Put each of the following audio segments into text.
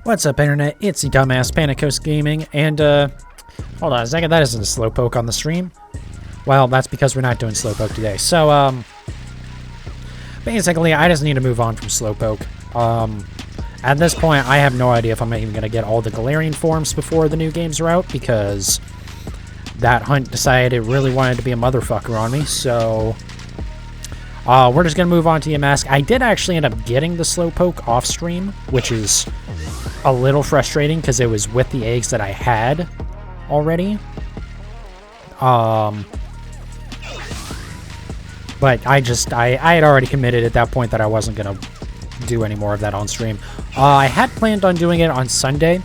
What's up, Internet? It's the dumbass Panicos Gaming, and, hold on a second, that isn't a Slowpoke on the stream. Well, that's because we're not doing Slowpoke today. So, basically, I just need to move on from Slowpoke. At this point, I have no idea if I'm even going to get all the Galarian forms before the new games are out, because that hunt decided it really wanted to be a motherfucker on me, so we're just going to move on to Yamask. I did actually end up getting the Slowpoke off stream, which is a little frustrating because it was with the eggs that I had already. But I had already committed at that point that I wasn't going to do any more of that on stream. I had planned on doing it on Sunday,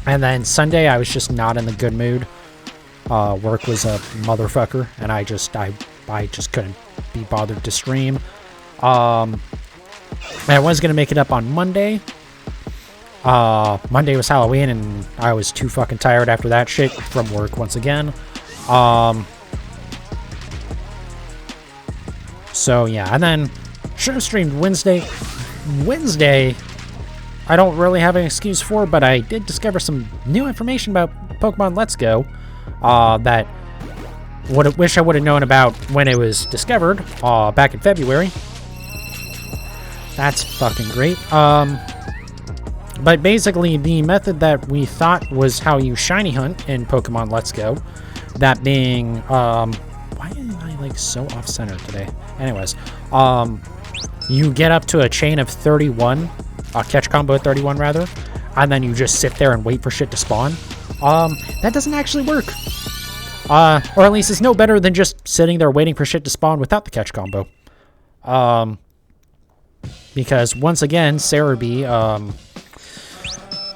and then Sunday I was just not in the good mood. Work was a motherfucker, and I just couldn't be bothered to stream. I was going to make it up on Monday. Monday was Halloween, and I was too fucking tired after that shit from work once again. So yeah, and then should have streamed Wednesday. Wednesday, I don't really have an excuse for, but I did discover some new information about Pokemon Let's Go that wish I would have known about when it was discovered back in February. That's fucking great. But basically, the method that we thought was how you shiny hunt in Pokemon Let's Go, that being, why am I, like, so off-center today? Anyways, you get up to a chain of 31, catch combo 31, rather, and then you just sit there and wait for shit to spawn. That doesn't actually work. Or at least it's no better than just sitting there waiting for shit to spawn without the catch combo. Because, once again,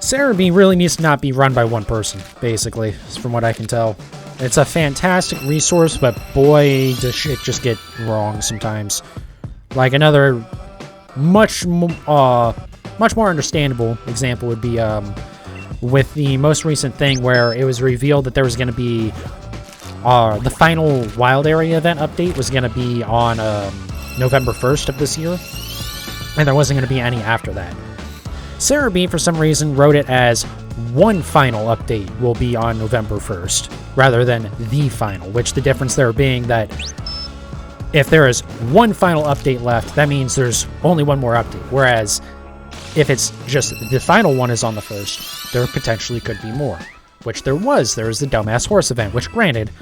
Cerebi really needs to not be run by one person, basically, from what I can tell. It's a fantastic resource, but boy, does shit just get wrong sometimes. Like, another much more understandable example would be with the most recent thing where it was revealed that there was going to be the final Wild Area event update was going to be on November 1st of this year, and there wasn't going to be any after that. Cerebi, for some reason, wrote it as one final update will be on November 1st, rather than the final, which the difference there being that if there is one final update left, that means there's only one more update, whereas if it's just the final one is on the 1st, there potentially could be more, which there was. There was the Dumbass Horse event, which, granted,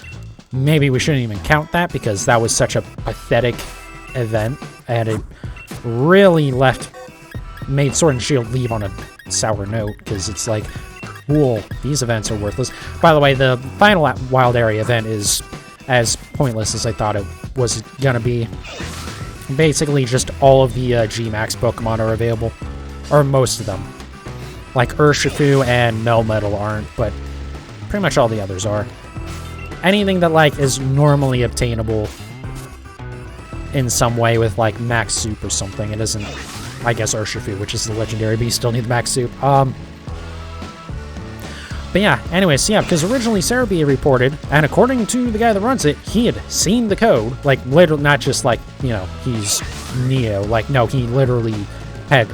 maybe we shouldn't even count that because that was such a pathetic event, and it really made Sword and Shield leave on a sour note, because it's like, cool, these events are worthless. By the way, the final Wild Area event is as pointless as I thought it was gonna be. Basically, just all of the G-Max Pokemon are available, or most of them. Like Urshifu and Melmetal aren't, but pretty much all the others are. Anything that, like, is normally obtainable in some way with, like, Max Soup or something, it isn't. I guess Urshifu, which is the legendary, but you still need the Max Soup. But yeah, anyways, yeah, because originally Cerebi reported, and according to the guy that runs it, he had seen the code, like, literally, not just, like, you know, he's Neo, like, no, he literally had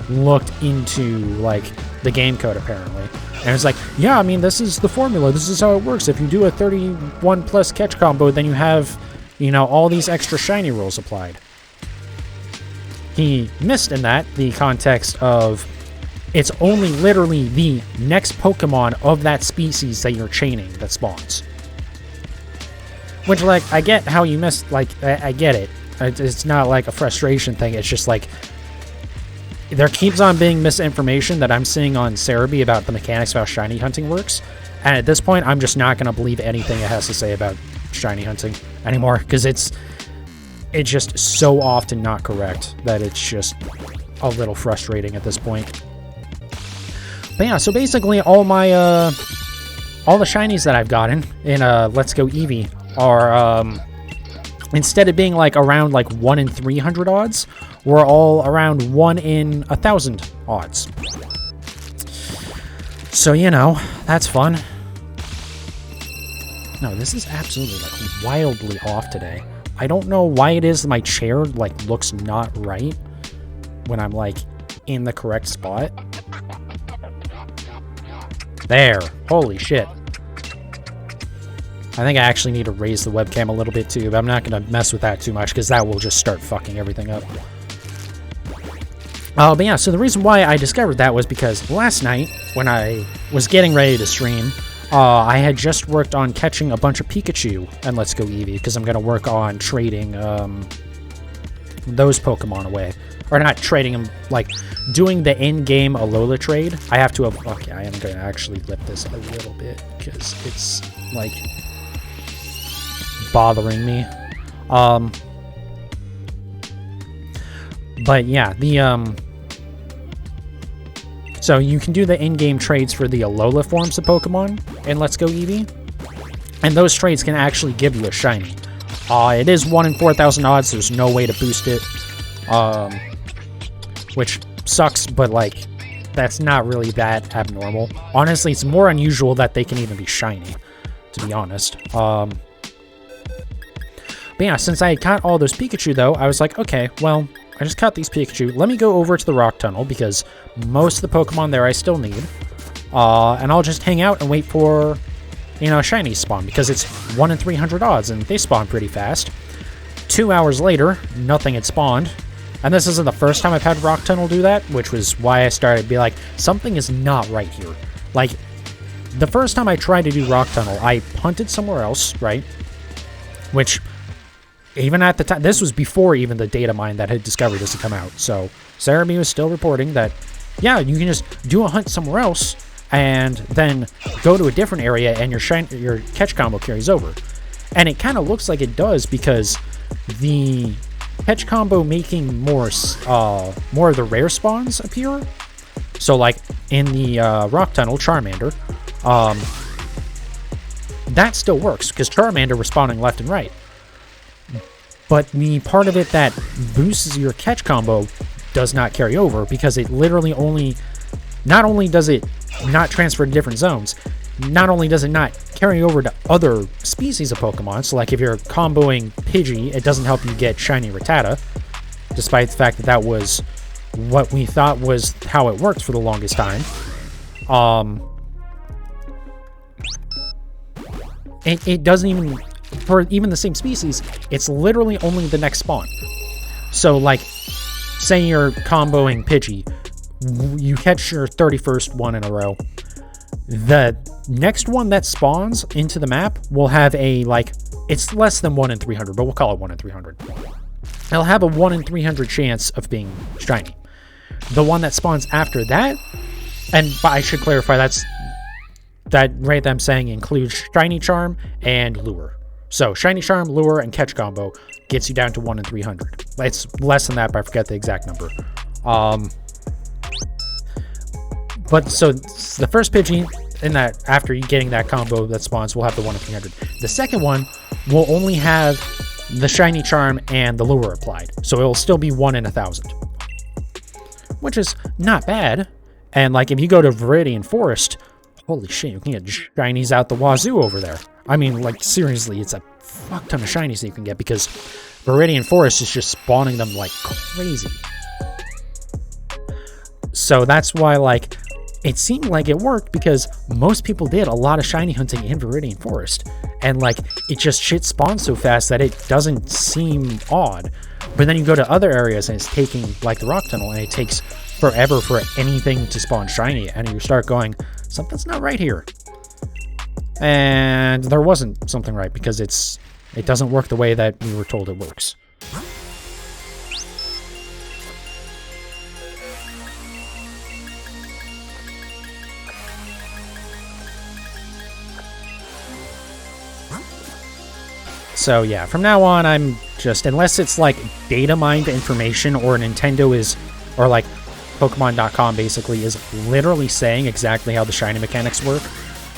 looked into, like, the game code, apparently. And it's like, yeah, I mean, this is the formula, this is how it works. If you do a 31 plus catch combo, then you have, you know, all these extra shiny rules applied. He missed in that the context of it's only literally the next Pokemon of that species that you're chaining that spawns. Which, like, I get how you missed, like, I get it. It's not like a frustration thing, it's just like there keeps on being misinformation that I'm seeing on Cerebi about the mechanics of how shiny hunting works, and at this point I'm just not going to believe anything it has to say about shiny hunting anymore, because it's just so often not correct that it's just a little frustrating at this point. But yeah, so basically all my all the shinies that I've gotten in Let's Go Eevee are instead of being like around like 1 in 300 odds, we're all around 1 in 1,000 odds. So, you know, that's fun. No, this is absolutely like wildly off today. I don't know why it is my chair, like, looks not right when I'm, like, in the correct spot. There. Holy shit. I think I actually need to raise the webcam a little bit too, but I'm not going to mess with that too much because that will just start fucking everything up. But yeah, so the reason why I discovered that was because last night, when I was getting ready to stream, I had just worked on catching a bunch of Pikachu and Let's Go Eevee, because I'm going to work on trading those Pokemon away. Or not trading them, like, doing the in-game Alola trade. I have to... Okay, I am going to actually lip this a little bit, because it's, like, bothering me. But yeah, the... So you can do the in-game trades for the Alola forms of Pokemon in Let's Go Eevee, and those trades can actually give you a shiny. It is 1 in 4,000 odds. There's no way to boost it, which sucks, but like that's not really that abnormal. Honestly, it's more unusual that they can even be shiny, to be honest. But yeah, since I caught all those Pikachu though, I was like, okay, well, I just caught these Pikachu. Let me go over to the rock tunnel, because most of the Pokemon there I still need. And I'll just hang out and wait for, you know, shinies spawn, because it's 1 in 300 odds, and they spawn pretty fast. 2 hours later, nothing had spawned. And this isn't the first time I've had rock tunnel do that, which was why I started to be like, something is not right here. Like, the first time I tried to do rock tunnel, I punted somewhere else, right? Which... even at the time, this was before even the data mine that had discovered this had come out. So Cerebi was still reporting that, yeah, you can just do a hunt somewhere else and then go to a different area and your catch combo carries over. And it kind of looks like it does, because the catch combo making more of the rare spawns appear. So like in the rock tunnel, Charmander, that still works because Charmander was spawning left and right. But the part of it that boosts your catch combo does not carry over, because it literally not only does it not transfer to different zones, not only does it not carry over to other species of Pokemon, so like if you're comboing Pidgey, it doesn't help you get shiny Rattata, despite the fact that that was what we thought was how it worked for the longest time. It doesn't even... for even the same species, it's literally only the next spawn. So, like, say you're comboing Pidgey, you catch your 31st one in a row. The next one that spawns into the map will have a, like, it's less than 1 in 300, but we'll call it 1 in 300. It'll have a 1 in 300 chance of being shiny. The one that spawns after that, and I should clarify, that rate that I'm saying includes Shiny Charm and Lure. So, Shiny Charm, Lure, and Catch Combo gets you down to 1 in 300. It's less than that, but I forget the exact number. But, so, the first Pidgey, in that, after you getting that combo that spawns, will have the 1 in 300. The second one will only have the Shiny Charm and the Lure applied. So, it'll still be 1 in 1,000. Which is not bad. And, like, if you go to Viridian Forest, holy shit, you can get shinies out the wazoo over there. I mean, like, seriously, it's a fuck ton of shinies that you can get, because Viridian Forest is just spawning them like crazy. So that's why, like, it seemed like it worked, because most people did a lot of shiny hunting in Viridian Forest. And, like, it just shit spawns so fast that it doesn't seem odd. But then you go to other areas and it's taking, like, the rock tunnel, and it takes forever for anything to spawn shiny. And you start going, something's not right here. And there wasn't something right, because it doesn't work the way that we were told it works. So yeah, from now on, I'm just, unless it's like data mined information, or Nintendo is, or like Pokemon.com basically is literally saying exactly how the shiny mechanics work,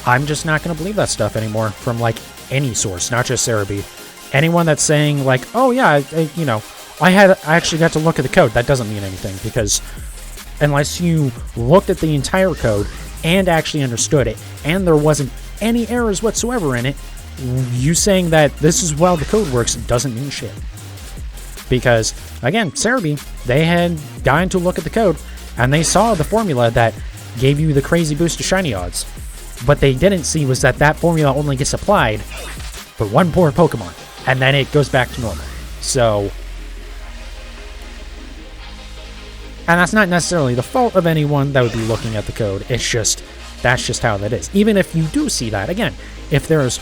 I'm just not going to believe that stuff anymore from, like, any source, not just Cerebi. Anyone that's saying, like, oh, yeah, you know, I actually got to look at the code, that doesn't mean anything, because unless you looked at the entire code and actually understood it, and there wasn't any errors whatsoever in it, you saying that this is how the code works doesn't mean shit. Because, again, Cerebi, they had gotten to look at the code, and they saw the formula that gave you the crazy boost to shiny odds. What they didn't see was that that formula only gets applied for one poor Pokemon, and then it goes back to normal. So, and that's not necessarily the fault of anyone that would be looking at the code. It's just, that's just how that is. Even if you do see that, again, if there's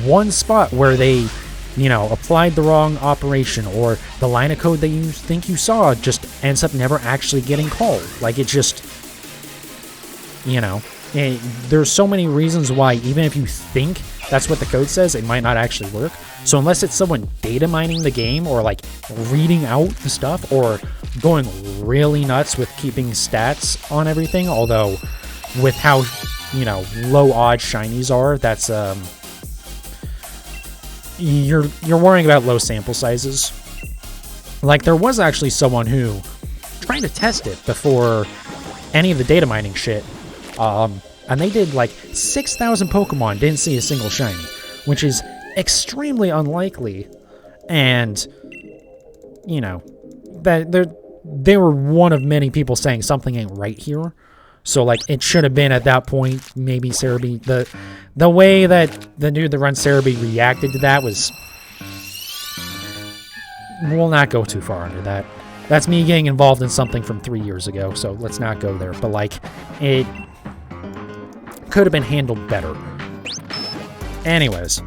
one spot where they, you know, applied the wrong operation, or the line of code that you think you saw just ends up never actually getting called. Like, it just, you know, there's so many reasons why, even if you think that's what the code says, it might not actually work. So unless it's someone data mining the game, or like reading out the stuff, or going really nuts with keeping stats on everything, although with how, you know, low odds shinies are, that's you're worrying about low sample sizes. Like, there was actually someone who tried to test it before any of the data mining shit, and they did like 6,000 Pokemon, didn't see a single shiny, which is extremely unlikely. And, you know, that they were one of many people saying something ain't right here. So, like, it should have been at that point, maybe Cerebi, the way that the dude that runs Cerebi reacted to that was, we'll not go too far under that. That's me getting involved in something from 3 years ago, so let's not go there. But, like, it could have been handled better. Anyways.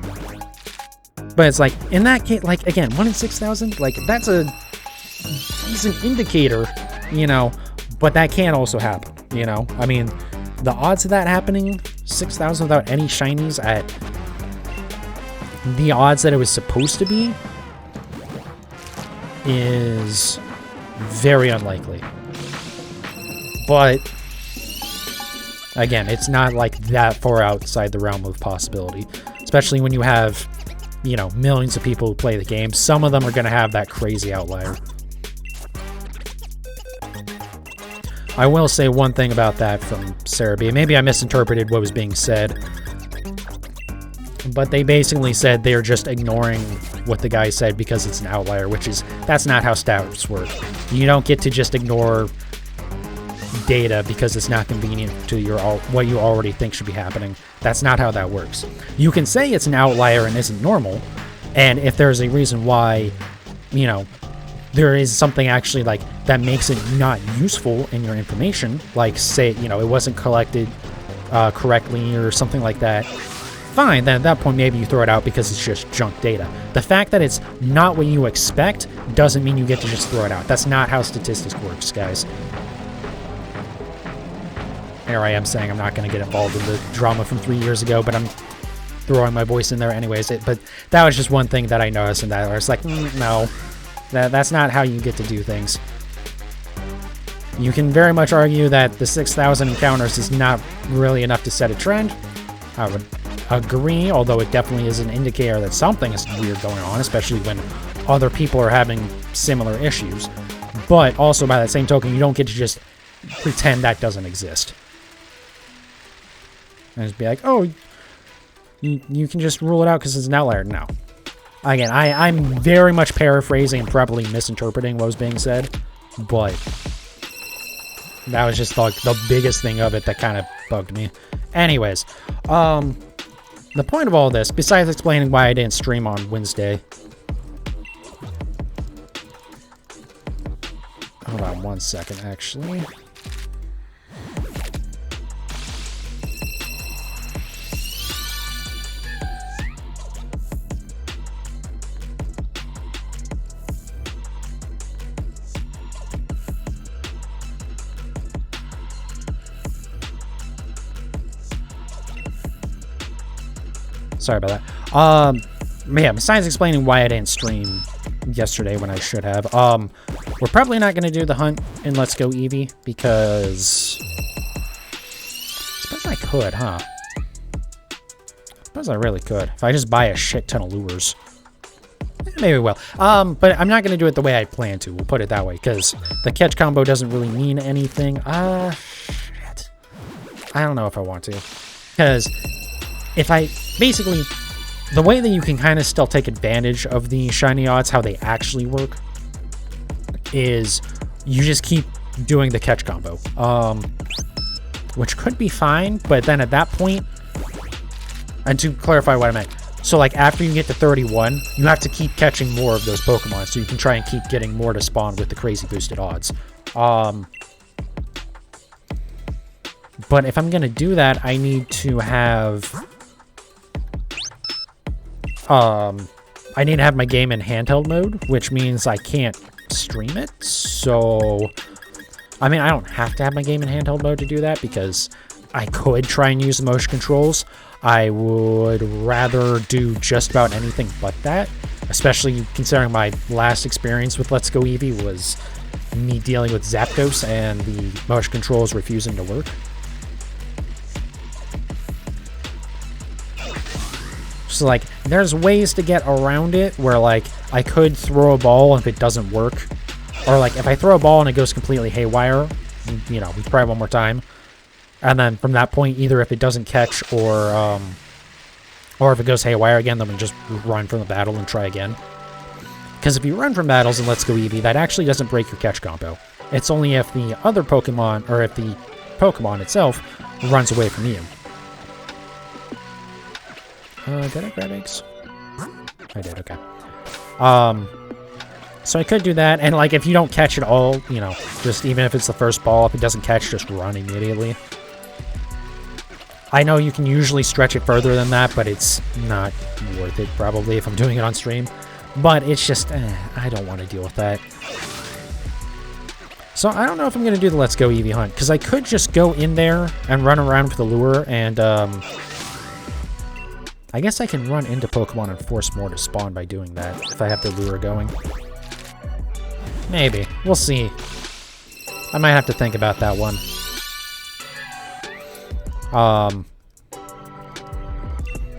But it's like, in that case, like, again, 1 in 6,000, like, that's a decent indicator, you know, but that can also happen, you know? I mean, the odds of that happening, 6,000 without any shinies at the odds that it was supposed to be, is very unlikely. But again, it's not like that far outside the realm of possibility, especially when you have, you know, millions of people who play the game. Some of them are going to have that crazy outlier. I will say one thing about that from Cerebi. Maybe I misinterpreted what was being said, but they basically said they're just ignoring what the guy said because it's an outlier, which is, that's not how stats work. You don't get to just ignore data because it's not convenient to your what you already think should be happening. That's not how that works. You can say it's an outlier and isn't normal, and if there's a reason why, you know, there is something actually like that makes it not useful in your information, like say, you know, it wasn't collected correctly or something like that, fine, then at that point maybe you throw it out because it's just junk data. The fact that it's not what you expect doesn't mean you get to just throw it out. That's not how statistics works, guys. Here I am saying I'm not going to get involved in the drama from 3 years ago, but I'm throwing my voice in there anyways. But that was just one thing that I noticed, and that I was like, no, that's not how you get to do things. You can very much argue that the 6,000 encounters is not really enough to set a trend. I would agree, although it definitely is an indicator that something is weird going on, especially when other people are having similar issues. But also, by that same token, you don't get to just pretend that doesn't exist. And just be like, oh, you can just rule it out because it's an outlier. No. Again, I'm very much paraphrasing and probably misinterpreting what was being said, but that was just like the biggest thing of it that kind of bugged me. Anyways, the point of all this, besides explaining why I didn't stream on Wednesday, hold on 1 second, actually. Sorry about that. Yeah, besides explaining why I didn't stream yesterday when I should have, we're probably not going to do the hunt in Let's Go Eevee because I suppose I could, huh? I suppose I really could. If I just buy a shit ton of lures. Maybe we will. But I'm not going to do it the way I plan to. We'll put it that way, because the catch combo doesn't really mean anything. Shit. I don't know if I want to. Because if I... Basically, the way that you can kind of still take advantage of the shiny odds, how they actually work, is you just keep doing the catch combo. Which could be fine, but then at that point, And to clarify what I meant, so like after you get to 31, you have to keep catching more of those Pokemon so you can try and keep getting more to spawn with the crazy boosted odds. But if I'm gonna do that, I need to have I need to have my game in handheld mode, which means I can't stream it. So I mean, I don't have to have my game in handheld mode to do that, because I could try and use the motion controls. I would rather do just about anything but that, especially considering my last experience with Let's Go Eevee was me dealing with Zapdos and the motion controls refusing to work. So, like, there's ways to get around it where, like, I could throw a ball if it doesn't work. Or, like, if I throw a ball and it goes completely haywire, you know, we try one more time. And then from that point, either if it doesn't catch or if it goes haywire again, then we just run from the battle and try again. Because if you run from battles in Let's Go Eevee, that actually doesn't break your catch combo. It's only if the other Pokemon, or if the Pokemon itself, runs away from you. Did I grab eggs? I did, okay. So I could do that, and like if you don't catch it all, you know, just even if it's the first ball, if it doesn't catch, just run immediately. I know you can usually stretch it further than that, but it's not worth it probably if I'm doing it on stream. But it's just, I don't want to deal with that. So I don't know if I'm going to do the Let's Go Eevee hunt, because I could just go in there and run around with the lure, and I guess I can run into Pokemon and force more to spawn by doing that, if I have the lure going. Maybe. We'll see. I might have to think about that one.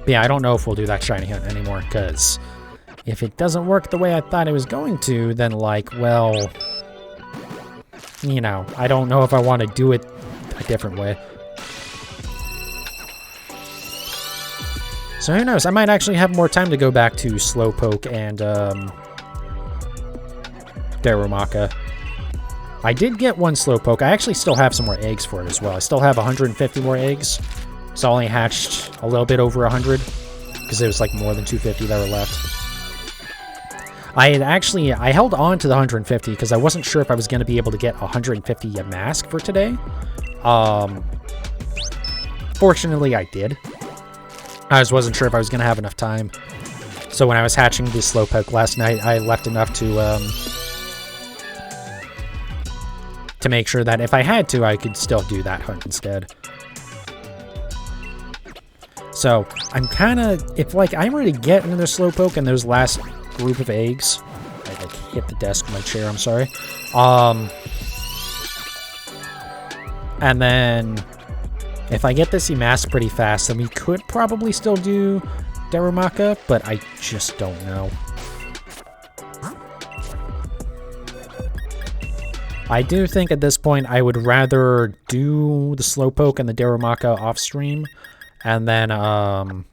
Yeah, I don't know if we'll do that shiny hunt anymore, because if it doesn't work the way I thought it was going to, then, like, well, you know, I don't know if I want to do it a different way. So who knows? I might actually have more time to go back to Slowpoke and, Darumaka. I did get one Slowpoke. I actually still have some more eggs for it as well. I still have 150 more eggs. So I only hatched a little bit over 100, because there was like more than 250 that were left. I held on to the 150 because I wasn't sure if I was going to be able to get 150 Yamask for today. Fortunately, I did. I just wasn't sure if I was going to have enough time. So when I was hatching the Slowpoke last night, I left enough to make sure that if I had to, I could still do that hunt instead. So I'm kind of, if like I'm ready to get another Slowpoke and those last group of eggs, I like hit the desk with my chair, I'm sorry. And then if I get this Yamask pretty fast, then we could probably still do Darumaka, but I just don't know. I do think at this point I would rather do the Slowpoke and the Darumaka off stream, and then, or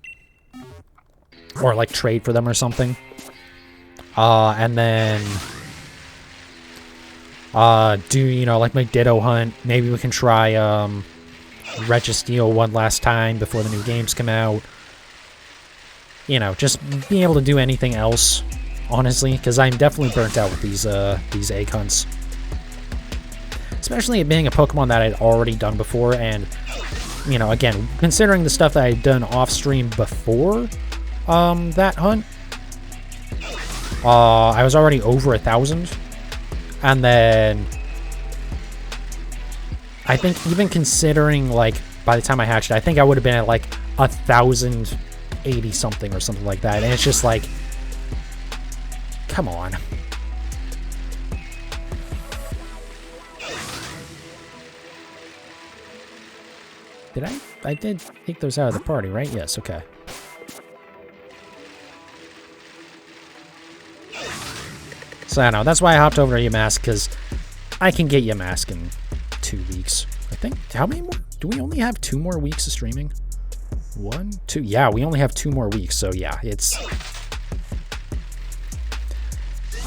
like trade for them or something. And then, do, you know, like my Ditto hunt. Maybe we can try, Registeel one last time before the new games come out. You know, just being able to do anything else, honestly, because I'm definitely burnt out with these egg hunts. Especially it being a Pokemon that I'd already done before, and, you know, again, considering the stuff that I'd done off-stream before that hunt, I was already over 1,000, and then I think even considering, like, by the time I hatched it, I think I would have been at, like, 1,080-something or something like that, and it's just like, come on. Did I did take those out of the party, right? Yes, okay. So I don't know, that's why I hopped over to Yamask, because I can get Yamask in 2 weeks. I think, how many more? Do we only have 2 more weeks of streaming? 1, 2, yeah, we only have 2 more weeks, so yeah, it's...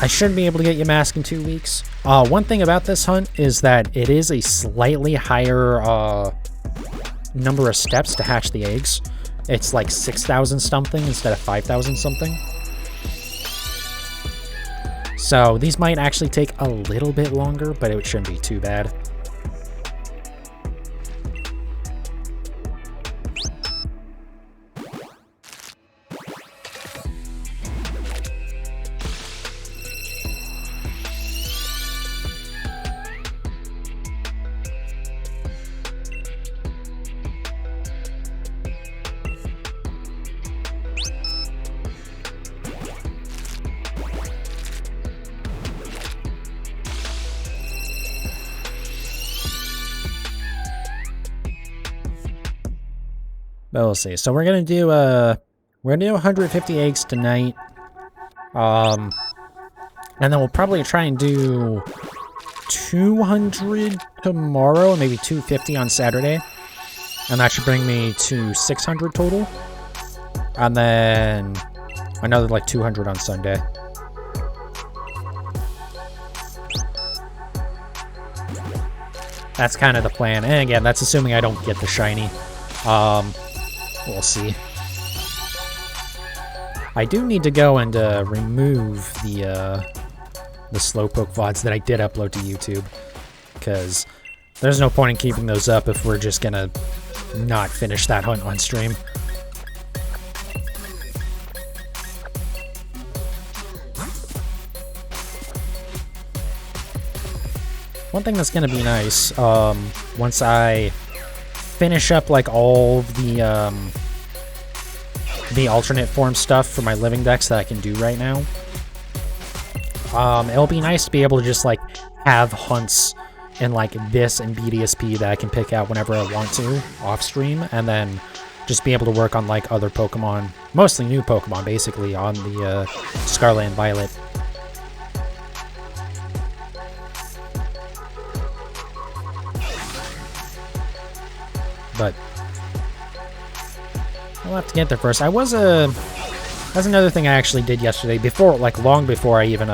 I should be able to get Yamask in 2 weeks. One thing about this hunt is that it is a slightly higher, number of steps to hatch the eggs, it's like 6,000 something instead of 5,000 something. So these might actually take a little bit longer, but it shouldn't be too bad. But we'll see. So we're gonna do 150 eggs tonight. And then we'll probably try and do 200 tomorrow, and maybe 250 on Saturday. And that should bring me to 600 total. And then another like 200 on Sunday. That's kind of the plan. And again, that's assuming I don't get the shiny. We'll see. I do need to go and remove the Slowpoke VODs that I did upload to YouTube, because there's no point in keeping those up if we're just gonna not finish that hunt on stream. One thing that's gonna be nice, once I finish up like all the alternate form stuff for my living decks that I can do right now, it'll be nice to be able to just like have hunts in like this and BDSP that I can pick out whenever I want to off stream, and then just be able to work on like other Pokemon, mostly new Pokemon basically, on the Scarlet and Violet. But I'll have to get there first. That's another thing I actually did yesterday, long before I even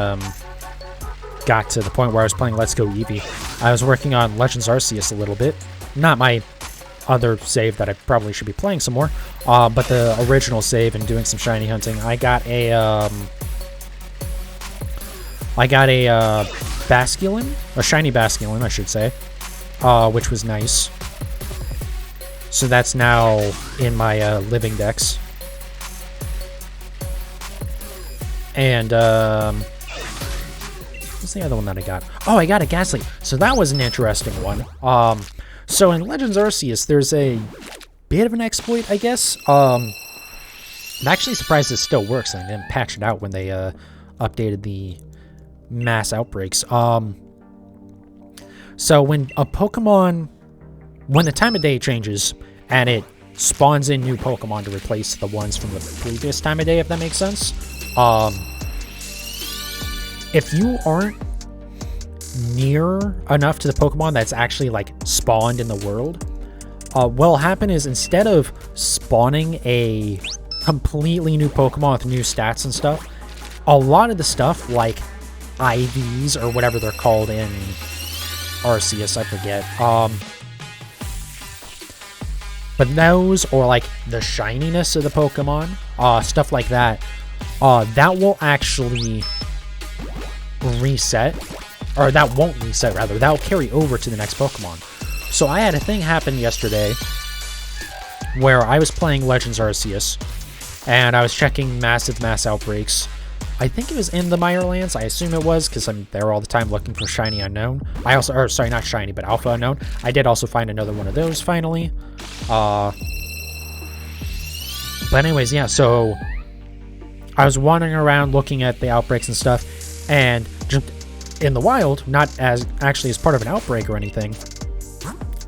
got to the point where I was playing Let's Go Eevee. I was working on Legends Arceus a little bit. Not my other save that I probably should be playing some more, but the original save and doing some shiny hunting. I got a Basculin, a shiny Basculin, I should say, which was nice. So that's now in my living decks. And what's the other one that I got? Oh, I got a Ghastly. So that was an interesting one. So in Legends Arceus, there's a bit of an exploit, I guess. I'm actually surprised it still works, and they didn't patch it out when they updated the mass outbreaks. So when a Pokemon, when the time of day changes and it spawns in new Pokemon to replace the ones from the previous time of day, if that makes sense, if you aren't near enough to the Pokemon that's actually like spawned in the world, what'll happen is instead of spawning a completely new Pokemon with new stats and stuff, a lot of the stuff like IVs or whatever they're called in Arceus, I forget, but those, or like the shininess of the Pokemon, stuff like that, that will actually reset, or that won't reset rather, that'll carry over to the next Pokemon. So I had a thing happen yesterday where I was playing Legends Arceus and I was checking massive mass outbreaks. I think it was in the Mirelands, I assume it was, because I'm there all the time looking for Shiny Unknown. I also, or sorry, not Shiny, but Alpha Unknown. I did also find another one of those finally. But anyways, yeah, so I was wandering around looking at the outbreaks and stuff, and just in the wild, not as actually as part of an outbreak or anything,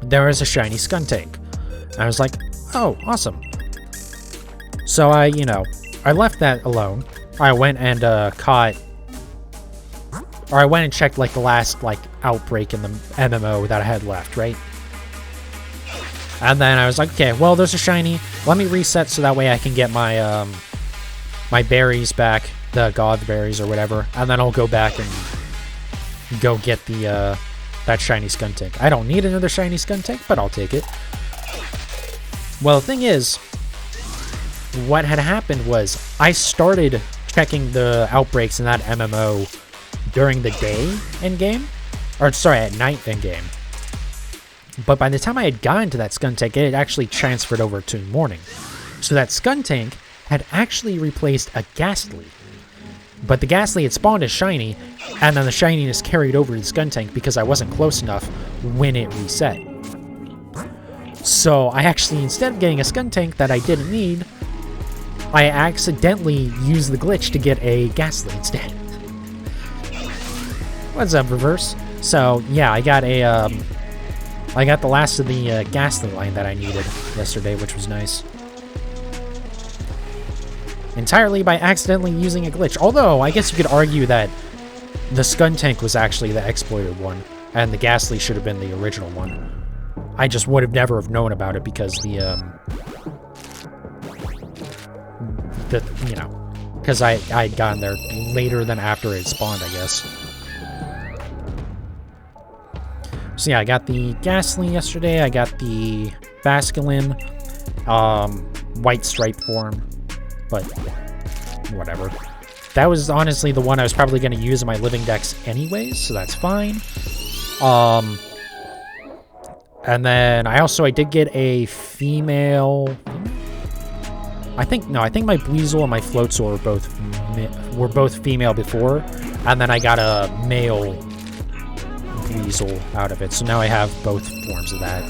there is a shiny Skuntank. And I was like, oh, awesome. So I left that alone. I went and I went and checked like the last like outbreak in the MMO that I had left, right? And then I was like, okay, well, there's a shiny. Let me reset so that way I can get my my berries back, the god berries or whatever, and then I'll go back and go get the that shiny Skuntank. I don't need another shiny Skuntank, but I'll take it. Well, the thing is, what had happened was I started checking the outbreaks in that MMO during the day in-game. Or, sorry, at night in-game. But by the time I had gotten to that Skun Tank, it had actually transferred over to morning. So that Skun Tank had actually replaced a Ghastly. But the Ghastly had spawned as shiny, and then the shininess carried over to the Skun Tank because I wasn't close enough when it reset. So I actually, instead of getting a Skun Tank that I didn't need, I accidentally used the glitch to get a Ghastly instead. What's up, Reverse? So yeah, I got the last of the Ghastly line that I needed yesterday, which was nice. Entirely by accidentally using a glitch. Although, I guess you could argue that the Skun Tank was actually the exploited one, and the Ghastly should have been the original one. I just would have never have known about it because because I had gotten there later than after it spawned, I guess. So yeah, I got the Ghastly yesterday, I got the Basculin, White Stripe form, but whatever. That was honestly the one I was probably going to use in my living decks anyways, so that's fine. And then I did get a female... I think my Buizel and my Floatzel were both female before, and then I got a male Buizel out of it, so now I have both forms of that.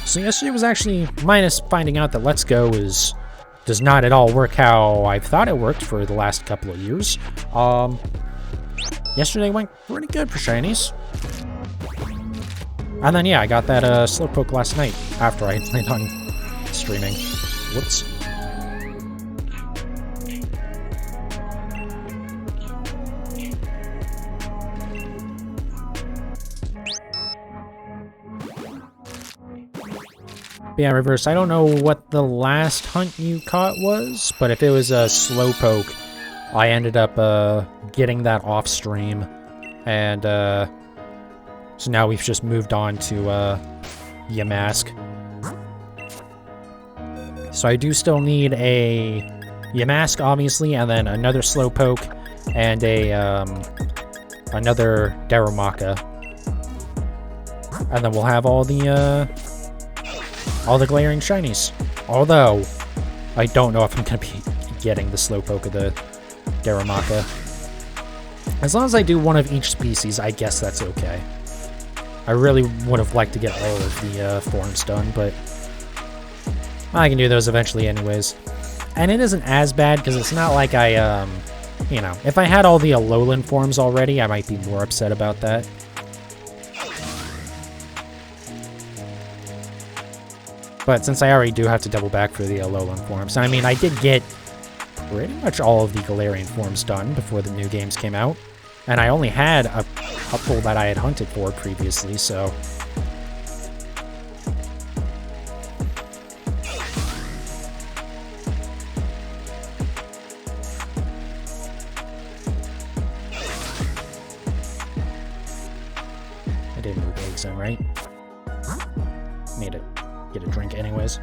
So yesterday was actually, minus finding out that Let's Go does not at all work how I thought it worked for the last couple of years. Yesterday went pretty good for shinies. And then yeah, I got that Slowpoke last night after I planned on streaming. Whoops. But yeah, Reverse, I don't know what the last hunt you caught was, but if it was a Slowpoke, I ended up getting that off stream, and so now we've just moved on to Yamask. So I do still need a Yamask, obviously, and then another Slowpoke, and a another Darumaka. And then we'll have all the Galarian shinies. Although, I don't know if I'm going to be getting the Slowpoke or the Darumaka. As long as I do one of each species, I guess that's okay. I really would have liked to get all of the forms done, but I can do those eventually anyways. And it isn't as bad, because it's not like I, if I had all the Alolan forms already, I might be more upset about that. But since I already do have to double back for the Alolan forms, I mean, I did get pretty much all of the Galarian forms done before the new games came out. And I only had a couple that I had hunted for previously, so... I didn't move eggs in, right? Need to get a drink anyways.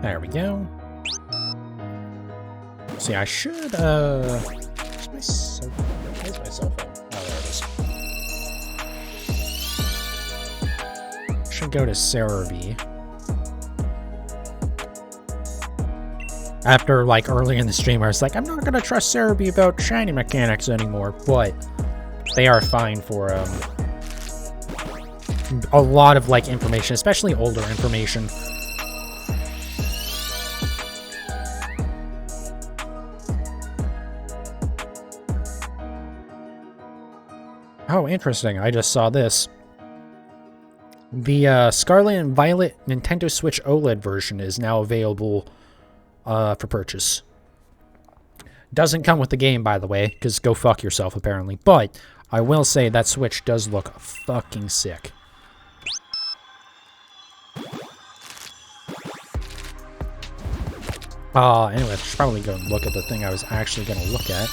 There we go. See, I should, where's my cell phone? Oh, there it is. Should go to Cerebi. After, like, early in the stream, I was like, I'm not gonna trust Cerebi about shiny mechanics anymore, but they are fine for, a lot of, like, information, especially older information. Oh, interesting. I just saw this. The Scarlet and Violet Nintendo Switch OLED version is now available for purchase. Doesn't come with the game, by the way, because go fuck yourself, apparently. But I will say that Switch does look fucking sick. Anyway, I should probably go and look at the thing I was actually going to look at.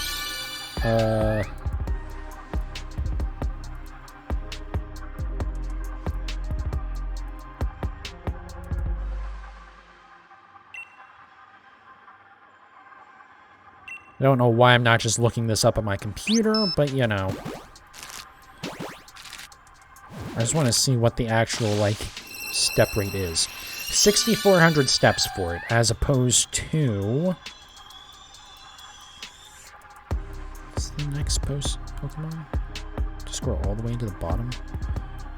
I don't know why I'm not just looking this up on my computer, but you know. I just want to see what the actual, like, step rate is. 6,400 steps for it, as opposed to... What's the next Pokemon? Just scroll all the way to the bottom.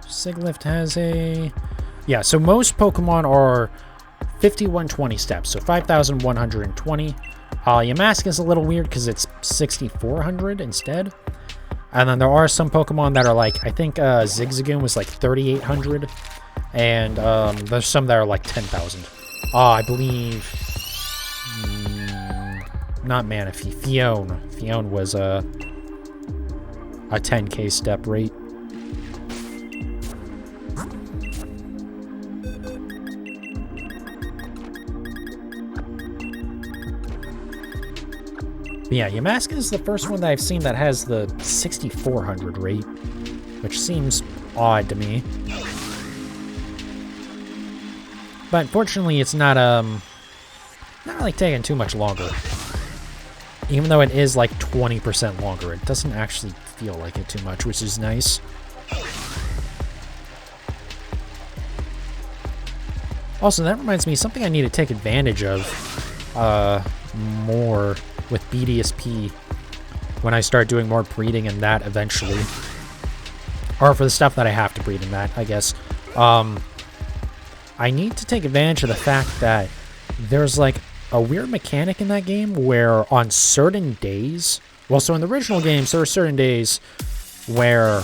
Siglift has a... Yeah, so most Pokemon are 5,120 steps, so 5,120. Yamask is a little weird because it's 6,400 instead. And then there are some Pokemon that are like, I think Zigzagoon was like 3,800. And there's some that are like 10,000. I believe... not Manaphy, Fione. Fione was a 10k step rate. But yeah, Yamask is the first one that I've seen that has the 6,400 rate, which seems odd to me. But unfortunately, it's not really taking too much longer. Even though it is like 20% longer, it doesn't actually feel like it too much, which is nice. Also, that reminds me, something I need to take advantage of more with BDSP when I start doing more breeding in that eventually. Or for the stuff that I have to breed in that, I guess. I need to take advantage of the fact that there's like a weird mechanic in that game where on certain days, well, so in the original games, there are certain days where,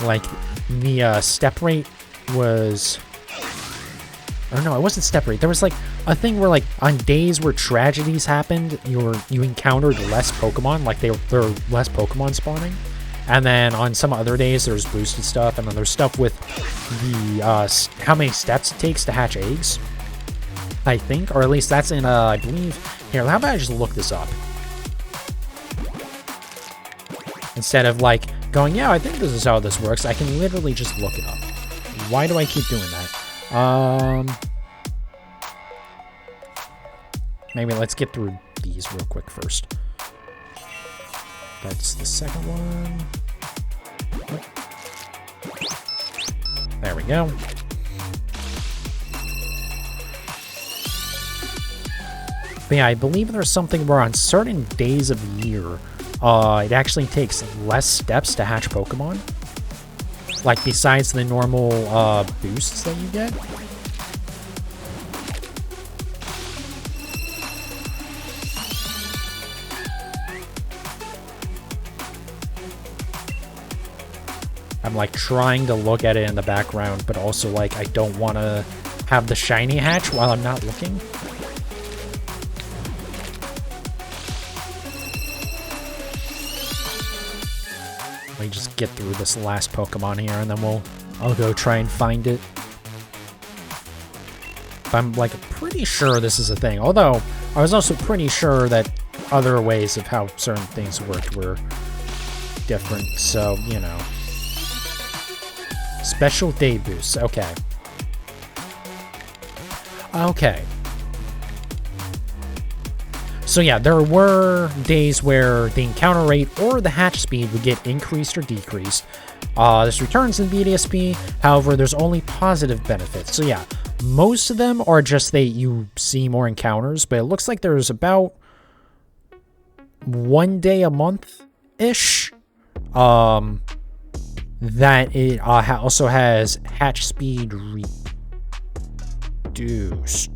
like, the step rate was, I don't know, it wasn't step rate. There was like a thing where, like, on days where tragedies happened, you encountered less Pokemon, like there were less Pokemon spawning. And then on some other days, there's boosted stuff, and then there's stuff with the how many steps it takes to hatch eggs, I think, or at least that's in I believe. Here, how about I just look this up instead of like going, yeah, I think this is how this works. I can literally just look it up. Why do I keep doing that? Maybe let's get through these real quick first. That's the second one. There we go. But yeah, I believe there's something where on certain days of the year, it actually takes less steps to hatch Pokemon. Like, besides the normal boosts that you get. I'm like trying to look at it in the background, but also like I don't want to have the shiny hatch while I'm not looking. Let me just get through this last Pokemon here, and then I'll go try and find it. But I'm like pretty sure this is a thing. Although I was also pretty sure that other ways of how certain things worked were different. So, you know. Special day boosts. Okay. Okay. So yeah, there were days where the encounter rate or the hatch speed would get increased or decreased. This returns in BDSP. However, there's only positive benefits. So yeah, most of them are just that you see more encounters, but it looks like there's about 1 day a month-ish. That it also has hatch speed reduced.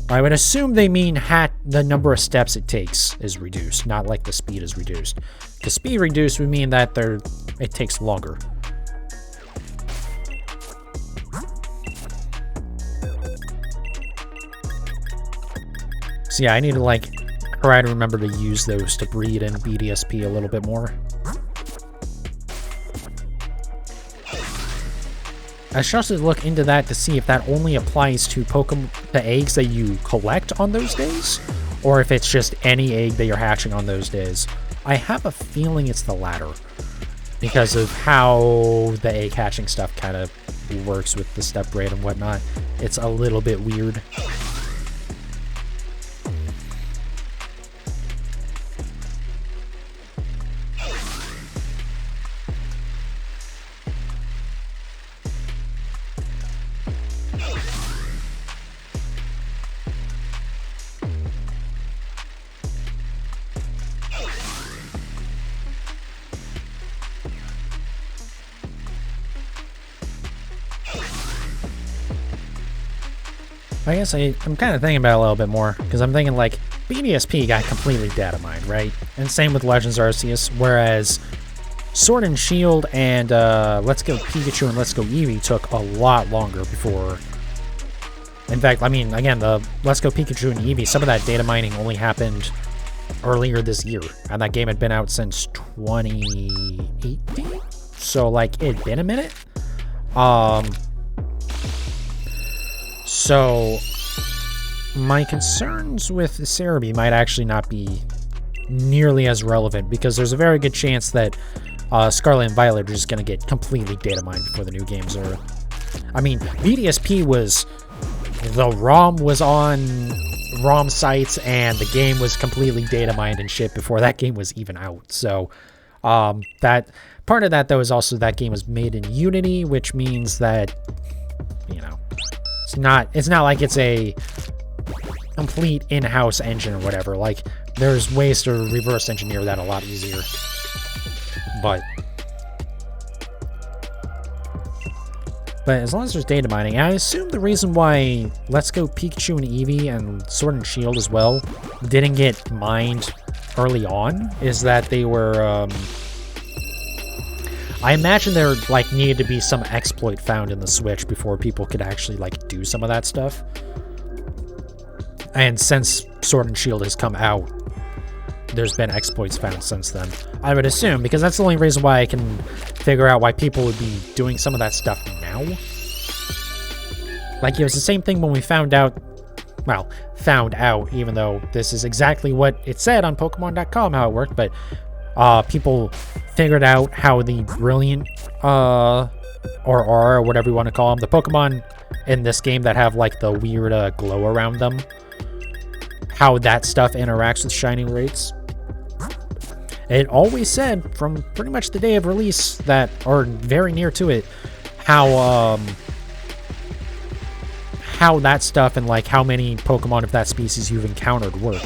I would assume they mean the number of steps it takes is reduced, not like the speed is reduced. Because speed reduced would mean that it takes longer. So yeah, I need to like try to remember to use those to breed in BDSP a little bit more. I should also look into that to see if that only applies to the eggs that you collect on those days, or if it's just any egg that you're hatching on those days. I have a feeling it's the latter, because of how the egg hatching stuff kind of works with the step rate and whatnot. It's a little bit weird. I guess I'm kind of thinking about it a little bit more, because I'm thinking, like, BDSP got completely data mined, right? And same with Legends Arceus, whereas Sword and Shield and Let's Go Pikachu and Let's Go Eevee took a lot longer before. In fact, I mean, again, the Let's Go Pikachu and Eevee, some of that data mining only happened earlier this year, and that game had been out since 2018? So, like, it'd been a minute? So, my concerns with Cerebi might actually not be nearly as relevant, because there's a very good chance that Scarlet and Violet are just going to get completely data mined before the new games are... I mean, BDSP was... The ROM was on ROM sites, and the game was completely data mined and shit before that game was even out. So, that... Part of that, though, is also that game was made in Unity, which means that, you know... It's not like it's a complete in-house engine or whatever. Like, there's ways to reverse engineer that a lot easier. But as long as there's data mining, I assume the reason why Let's Go Pikachu and Eevee and Sword and Shield as well didn't get mined early on is that they were, I imagine there, like, needed to be some exploit found in the Switch before people could actually, like, do some of that stuff. And since Sword and Shield has come out, there's been exploits found since then. I would assume, because that's the only reason why I can figure out why people would be doing some of that stuff now. Like, it was the same thing when we found out, well, even though this is exactly what it said on Pokemon.com how it worked, but people figured out how the Brilliant, or Aura, or whatever you want to call them, the Pokemon in this game that have, like, the weird glow around them, how that stuff interacts with shining rates. It always said, from pretty much the day of release, that, or very near to it, how that stuff and, like, how many Pokemon of that species you've encountered work.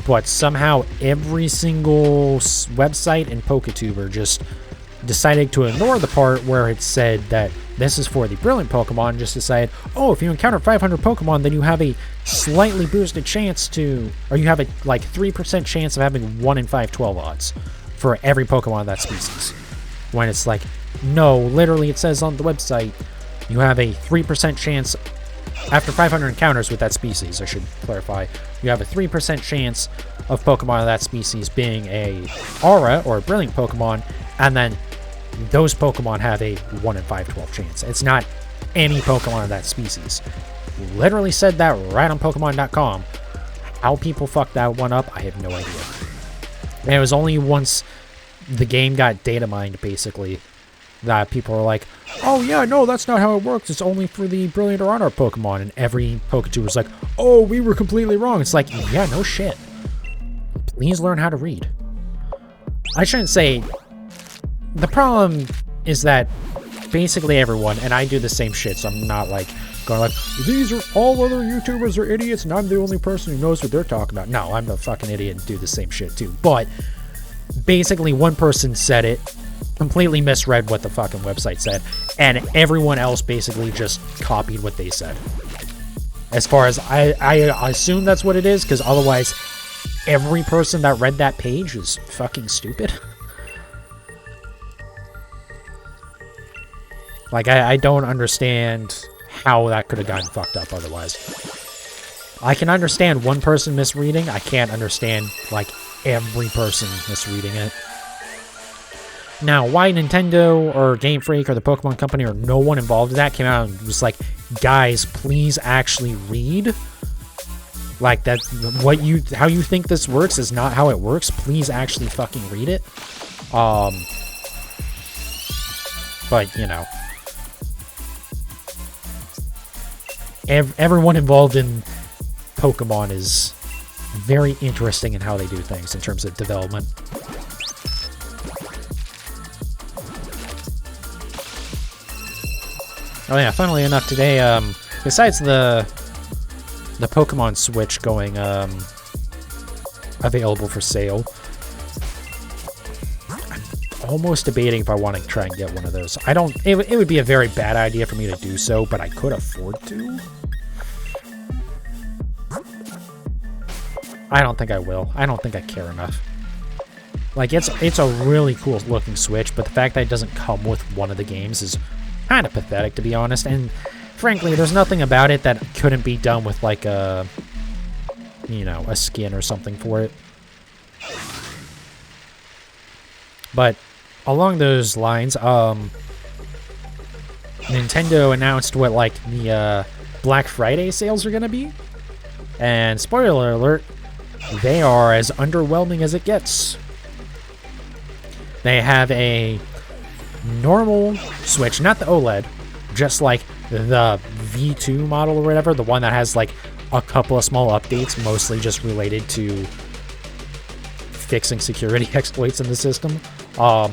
But somehow every single website and PokeTuber just decided to ignore the part where it said that this is for the Brilliant Pokemon, just decided, oh, if you encounter 500 Pokemon, then you have a slightly boosted chance to, or you have a, like, 3% chance of having 1 in 512 odds for every Pokemon of that species. When it's like, no, literally it says on the website, you have a 3% chance, after 500 encounters with that species, I should clarify, you have a 3% chance of Pokemon of that species being a Aura, or a Brilliant Pokemon, and then those Pokemon have a 1 in 512 chance. It's not any Pokemon of that species. Literally said that right on Pokemon.com. How people fucked that one up, I have no idea. And it was only once the game got data mined, basically, that people were like, oh yeah, no, that's not how it works. It's only for the Brilliant or Honor Pokemon. And every PokeTuber was like, oh, we were completely wrong. It's like, yeah, no shit. Please learn how to read. I shouldn't say... The problem is that basically everyone, and I do the same shit, so I'm not like going like, these are all other YouTubers are idiots and I'm the only person who knows what they're talking about. No, I'm the fucking idiot and do the same shit too. But basically one person said it, completely misread what the fucking website said, and everyone else basically just copied what they said. As far as I assume that's what it is, because otherwise every person that read that page is fucking stupid. Like, I don't understand how that could have gotten fucked up otherwise. I can understand one person misreading. I can't understand, like, every person misreading it. Now, why Nintendo or Game Freak or the Pokemon Company or no one involved in that came out and was like, guys, please actually read. Like, that, how you think this works is not how it works. Please actually fucking read it. But, you know. Everyone involved in Pokemon is very interesting in how they do things in terms of development. Oh yeah, funnily enough today, besides the Pokemon Switch going available for sale, I'm almost debating if I want to try and get one of those. It would be a very bad idea for me to do so, but I could afford to. I don't think I will. I don't think I care enough. Like, it's a really cool looking Switch, but the fact that it doesn't come with one of the games is kind of pathetic, to be honest. And frankly, there's nothing about it that couldn't be done with, like, a skin or something for it. But along those lines, Nintendo announced what, like, the Black Friday sales are going to be. And spoiler alert, they are as underwhelming as it gets. They have a normal Switch, not the OLED, just like the V2 model or whatever, the one that has like a couple of small updates, mostly just related to fixing security exploits in the system. But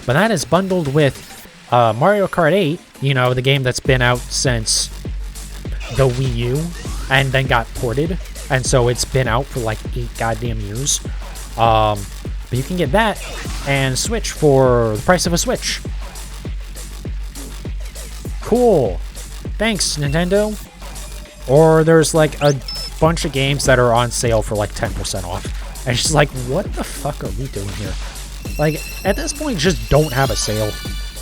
that is bundled with Mario Kart 8, you know, the game that's been out since the Wii U and then got ported. And so it's been out for like 8 goddamn years. But you can get that and Switch for the price of a Switch. Cool. Thanks, Nintendo. Or there's like a bunch of games that are on sale for like 10% off. And it's just like, what the fuck are we doing here? Like, at this point, just don't have a sale.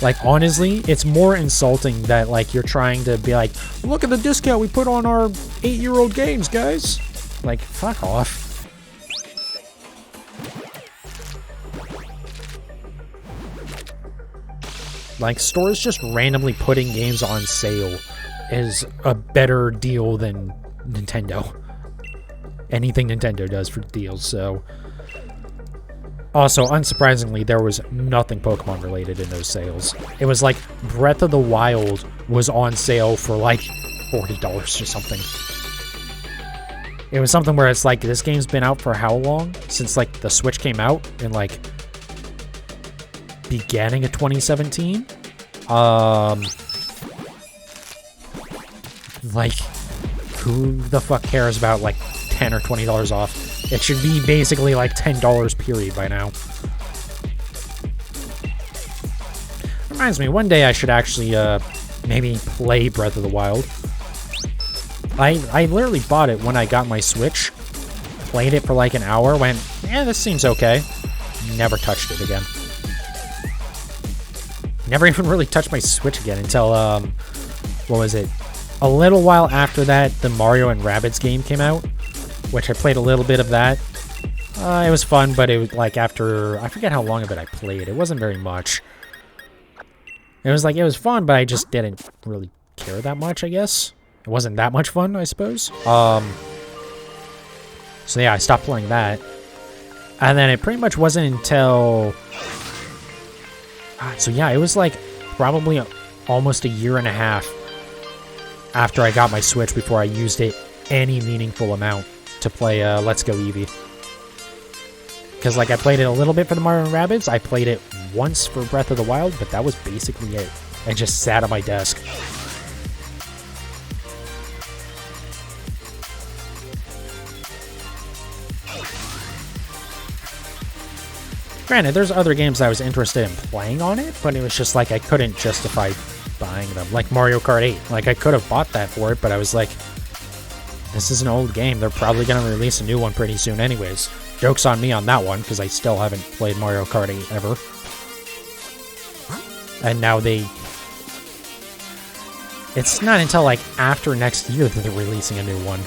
Like, honestly, it's more insulting that, like, you're trying to be like, look at the discount we put on our 8-year-old games, guys. Like, fuck off. Like, stores just randomly putting games on sale is a better deal than Nintendo. Anything Nintendo does for deals, so... Also, unsurprisingly, there was nothing Pokemon related in those sales. It was like Breath of the Wild was on sale for like $40 or something. It was something where it's like, this game's been out for how long? Since like the Switch came out in like beginning of 2017? Like, who the fuck cares about like $10 or $20 off? It should be basically like $10 period by now. Reminds me, one day I should actually maybe play Breath of the Wild. I literally bought it when I got my Switch, played it for like an hour, went, yeah, this seems okay. Never touched it again. Never even really touched my Switch again until, what was it? A little while after that, the Mario and Rabbids game came out, which I played a little bit of that. It was fun, but it was like after, I forget how long of it I played. It wasn't very much. It was like, it was fun, but I just didn't really care that much, I guess. It wasn't that much fun, I suppose. So yeah, I stopped playing that. And then it pretty much wasn't until... So yeah, it was like probably almost a year and a half after I got my Switch before I used it any meaningful amount to play Let's Go Eevee. Because like I played it a little bit for the Mario and Rabbids, I played it once for Breath of the Wild, but that was basically it. I just sat on my desk. Granted, there's other games I was interested in playing on it, but it was just like I couldn't justify buying them. Like Mario Kart 8. Like I could have bought that for it, but I was like, this is an old game. They're probably going to release a new one pretty soon anyways. Joke's on me on that one, because I still haven't played Mario Kart 8 ever. And now they... it's not until like after next year that they're releasing a new one.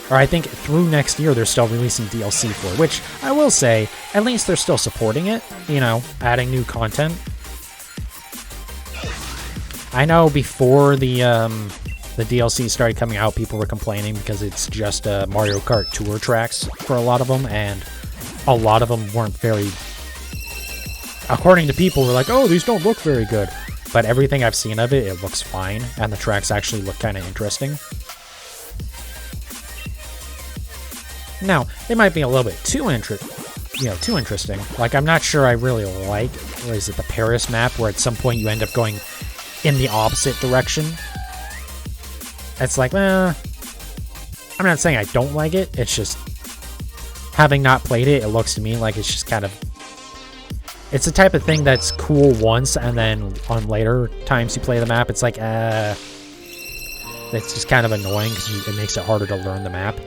Or I think through next year they're still releasing DLC for it, which I will say, at least they're still supporting it, you know, adding new content. I know before the DLC started coming out, people were complaining because it's just Mario Kart Tour tracks for a lot of them, and a lot of them weren't very... According to people, were like, oh, these don't look very good. But everything I've seen of it, it looks fine, and the tracks actually look kind of interesting. Now, they might be a little bit too interesting. Like, I'm not sure I really like, what is it, the Paris map, where at some point you end up going in the opposite direction. It's like, I'm not saying I don't like it, it's just, having not played it, it looks to me like it's just kind of, it's the type of thing that's cool once, and then on later times you play the map, it's like, it's just kind of annoying, because it makes it harder to learn the map.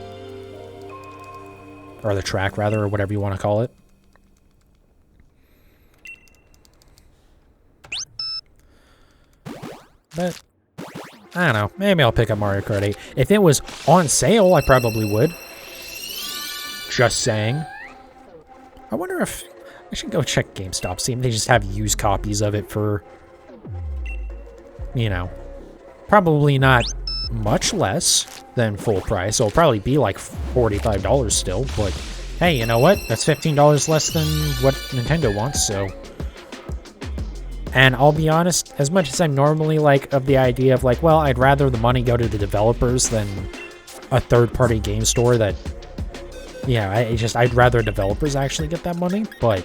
Or the track, rather, or whatever you want to call it. But, I don't know. Maybe I'll pick up Mario Kart 8. If it was on sale, I probably would. Just saying. I wonder if... I should go check GameStop, see if they just have used copies of it for... You know... Probably not much less than full price. It'll probably be like $45 still, but hey, you know what? That's $15 less than what Nintendo wants, so... And I'll be honest, as much as I'm normally like of the idea of like, well, I'd rather the money go to the developers than a third-party game store that... Yeah, I'd rather developers actually get that money, but...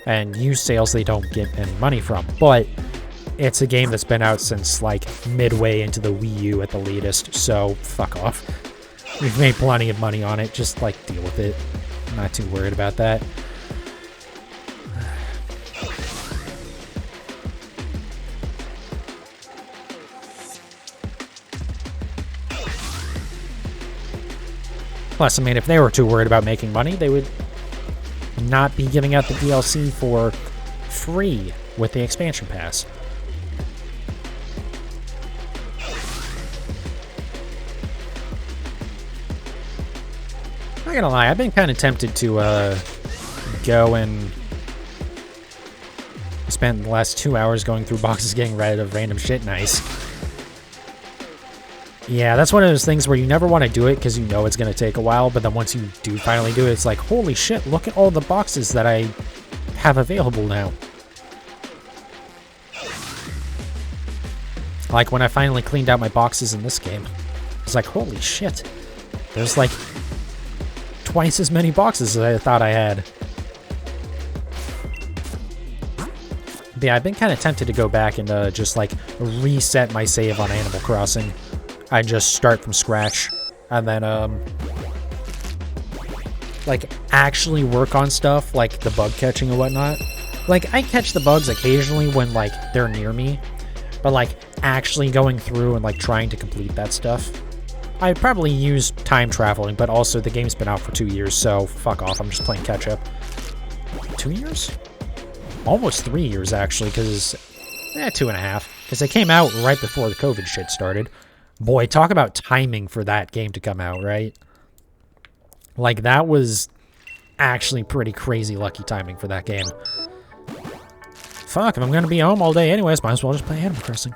And used sales they don't get any money from, but... It's a game that's been out since, like, midway into the Wii U at the latest, so fuck off. We've made plenty of money on it, just, like, deal with it. I'm not too worried about that. Plus, I mean, if they were too worried about making money, they would not be giving out the DLC for free with the expansion pass. Not gonna lie, I've been kind of tempted to go and spend the last 2 hours going through boxes getting rid of random shit. Nice. Yeah, that's one of those things where you never want to do it because you know it's going to take a while, but then once you do finally do it, it's like, holy shit, look at all the boxes that I have available now. Like when I finally cleaned out my boxes in this game. It's like, holy shit. There's like twice as many boxes as I thought I had. But yeah, I've been kind of tempted to go back and just like reset my save on Animal Crossing. I just start from scratch and then like actually work on stuff like the bug catching and whatnot. Like I catch the bugs occasionally when like they're near me, but like actually going through and like trying to complete that stuff, I'd probably use time traveling, but also the game's been out for 2 years, so fuck off, I'm just playing catch up. 2 years? Almost 3 years actually, because 2.5, because it came out right before the COVID shit started. Boy, talk about timing for that game to come out, right? Like, that was actually pretty crazy lucky timing for that game. Fuck, if I'm gonna be home all day anyways, might as well just play Animal Crossing.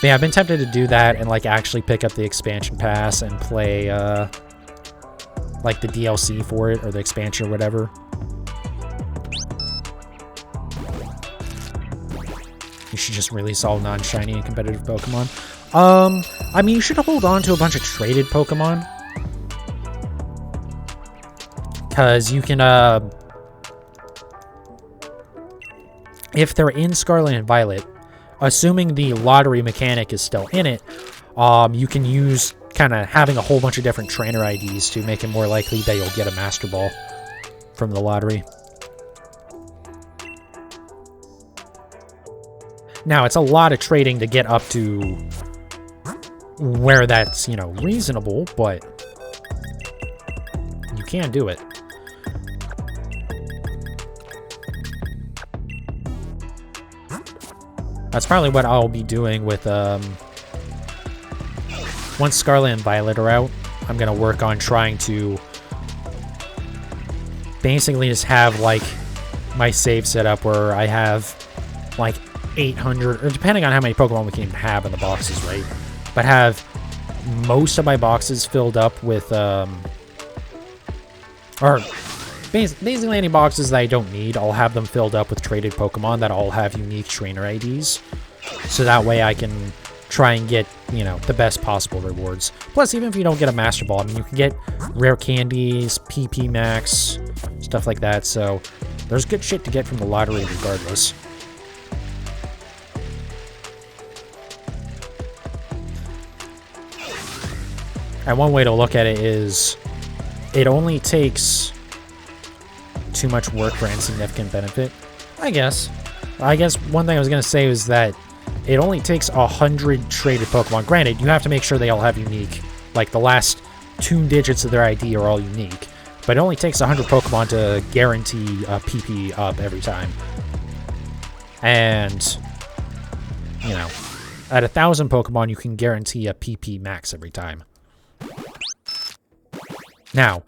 But yeah, I've been tempted to do that and, like, actually pick up the expansion pass and play, like, the DLC for it, or the expansion or whatever. You should just release all non-shiny and competitive Pokemon. I mean, you should hold on to a bunch of traded Pokemon. Because you can, if they're in Scarlet and Violet, assuming the lottery mechanic is still in it, you can use kind of having a whole bunch of different trainer IDs to make it more likely that you'll get a Master Ball from the lottery. Now, it's a lot of trading to get up to where that's, you know, reasonable, but you can do it. That's probably what I'll be doing with, once Scarlet and Violet are out, I'm gonna work on trying to basically just have, like, my save set up where I have, like, 800, or depending on how many Pokemon we can even have in the boxes, right? But have most of my boxes filled up with, or basically any boxes that I don't need, I'll have them filled up with traded Pokemon that all have unique trainer IDs. So that way I can try and get, you know, the best possible rewards. Plus, even if you don't get a Master Ball, I mean, you can get rare candies, PP Max, stuff like that. So there's good shit to get from the lottery regardless. And one way to look at it is it only takes too much work for insignificant benefit, I guess. I guess one thing I was going to say was that it only takes 100 traded Pokemon. Granted, you have to make sure they all have unique, like the last 2 digits of their ID are all unique. But it only takes 100 Pokemon to guarantee a PP up every time. And, you know, at 1,000 Pokemon, you can guarantee a PP max every time. Now,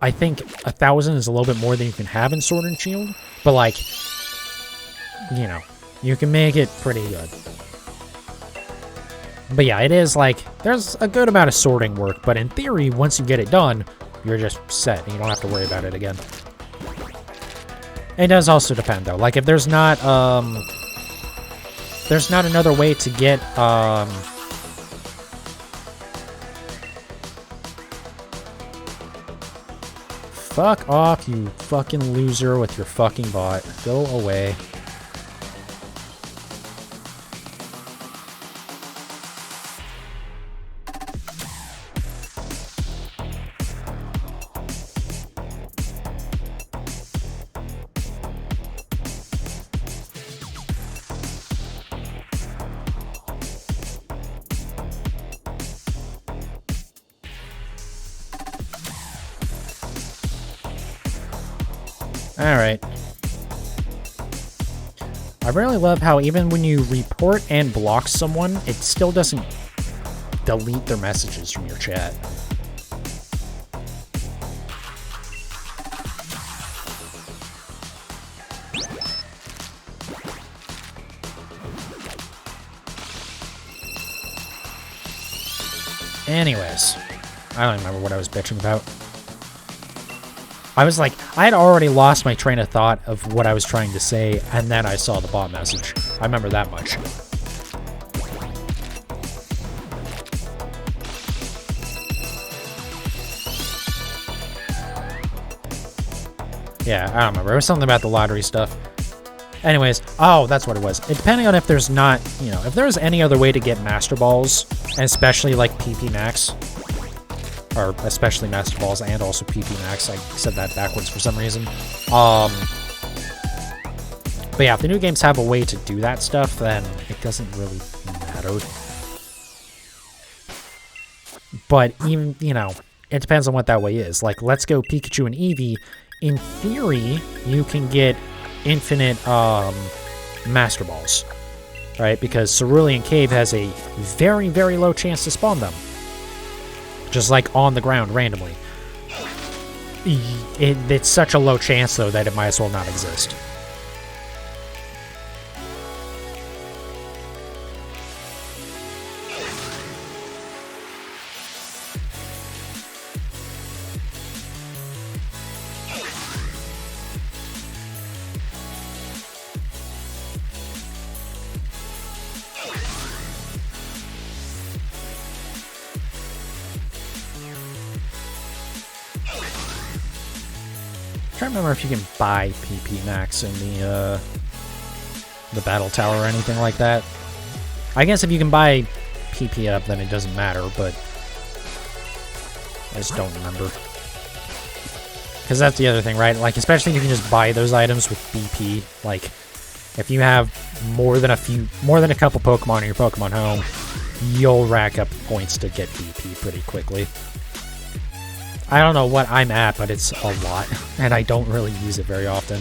I think 1,000 is a little bit more than you can have in Sword and Shield, but, like, you know, you can make it pretty good. But yeah, it is, like, there's a good amount of sorting work, but in theory, once you get it done, you're just set, and you don't have to worry about it again. It does also depend, though. Like, if there's not another way to get, fuck off, you fucking loser with your fucking bot. Go away. Alright. I really love how even when you report and block someone, it still doesn't delete their messages from your chat. Anyways, I don't remember what I was bitching about. I was like, I had already lost my train of thought of what I was trying to say, and then I saw the bot message. I remember that much. Yeah, I don't remember. It was something about the lottery stuff. Anyways, oh, that's what it was. Depending on if there's not, you know, if there's any other way to get Master Balls, and especially like PP Max, or especially Master Balls and also PP Max. I said that backwards for some reason. But yeah, if the new games have a way to do that stuff, then it doesn't really matter. But even, you know, it depends on what that way is. Like, Let's Go Pikachu and Eevee, in theory, you can get infinite Master Balls, right? Because Cerulean Cave has a very, very low chance to spawn them. Just like on the ground randomly. It's such a low chance, though, that it might as well not exist. I'm trying to remember if you can buy PP Max in the Battle Tower or anything like that. I guess if you can buy PP up, then it doesn't matter, but I just don't remember. Because that's the other thing, right? Like, especially if you can just buy those items with BP. Like, if you have more than a couple Pokemon in your Pokemon home, you'll rack up points to get BP pretty quickly. I don't know what I'm at, but it's a lot, and I don't really use it very often.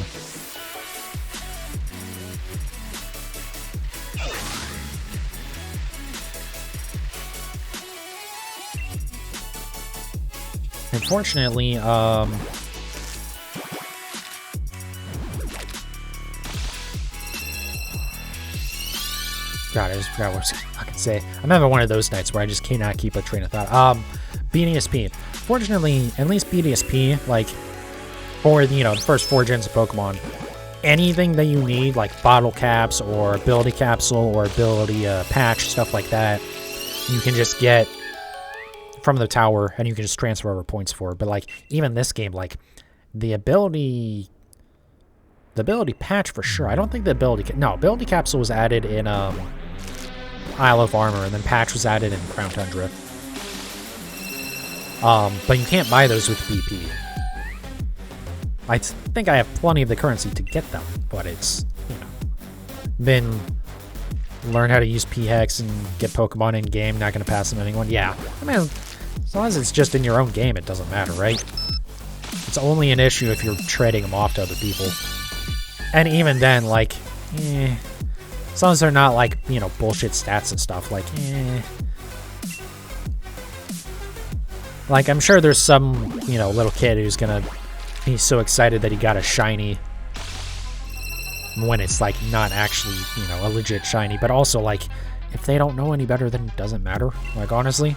Unfortunately, God, I just forgot what I was fucking say. I'm having one of those nights where I just cannot keep a train of thought. BDSP. Fortunately, at least BDSP, like, for, the first 4 gens of Pokemon, anything that you need, like bottle caps or ability capsule or ability patch, stuff like that, you can just get from the tower and you can just transfer over points for it. But, like, even this game, like, the ability patch for sure. I don't think the ability capsule was added in Isle of Armor, and then patch was added in Crown Tundra. But you can't buy those with BP. I think I have plenty of the currency to get them, but it's, been learn how to use P-Hex and get Pokemon in game, not gonna pass them to anyone. Yeah, I mean, as long as it's just in your own game, it doesn't matter, right? It's only an issue if you're trading them off to other people. And even then, like, as long as they're not, like, bullshit stats and stuff, like, Like, I'm sure there's some, little kid who's gonna be so excited that he got a shiny when it's, like, not actually, a legit shiny. But also, like, if they don't know any better, then it doesn't matter. Like, honestly.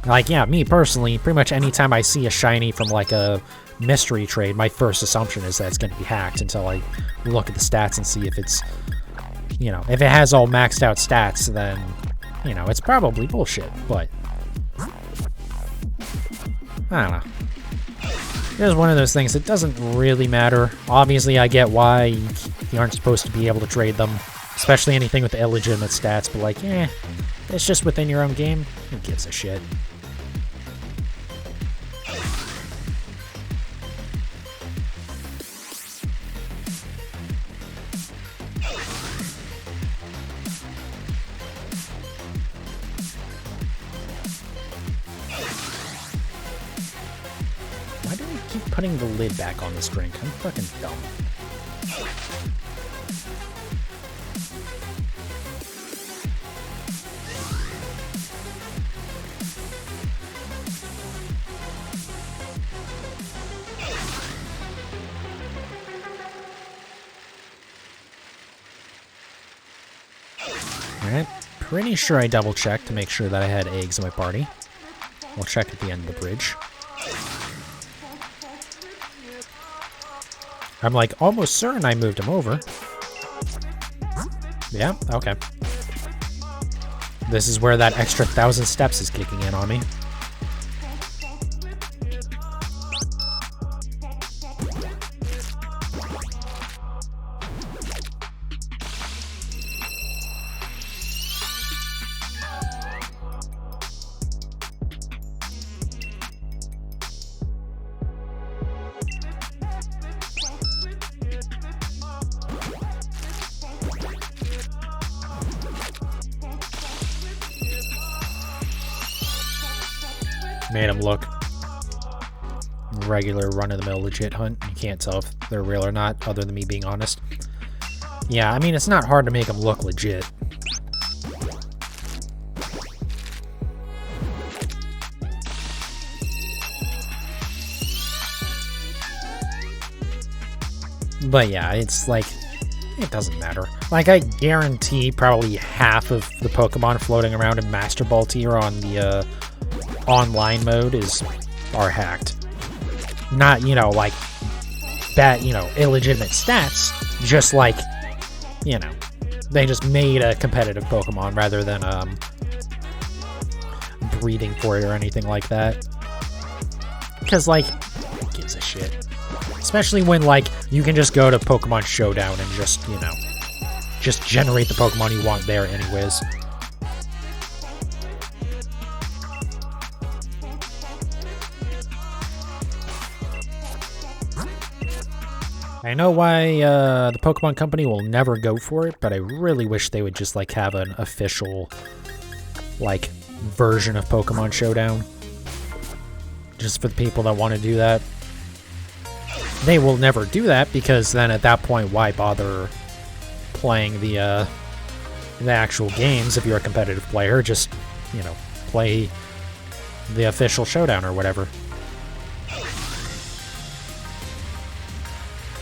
Like, yeah, me personally, pretty much anytime I see a shiny from, like, a mystery trade, my first assumption is that it's going to be hacked until I look at the stats and see if it's, if it has all maxed out stats, then, it's probably bullshit, but I don't know. It's one of those things that doesn't really matter. Obviously, I get why you aren't supposed to be able to trade them, especially anything with illegitimate stats, but, like, it's just within your own game. Who gives a shit? Why do I keep putting the lid back on this drink? I'm fucking dumb. Alright, pretty sure I double-checked to make sure that I had eggs in my party. We'll check at the end of the bridge. I'm, like, almost certain I moved him over. Yeah, okay. This is where that extra 1,000 steps is kicking in on me. Made them look regular run-of-the-mill legit hunt. You can't tell if they're real or not, other than me being honest. Yeah, I mean, it's not hard to make them look legit. But yeah, it's like, it doesn't matter. Like, I guarantee probably half of the Pokemon floating around in Master Ball tier on the, online mode are hacked. Not, like, bad, illegitimate stats, just like, they just made a competitive Pokemon rather than, breeding for it or anything like that. Because, like, who gives a shit? Especially when, like, you can just go to Pokemon Showdown and just, just generate the Pokemon you want there anyways. I know why the Pokemon Company will never go for it, but I really wish they would just, like, have an official, like, version of Pokemon Showdown. Just for the people that want to do that. They will never do that, because then at that point, why bother playing the actual games if you're a competitive player? Just, play the official showdown or whatever.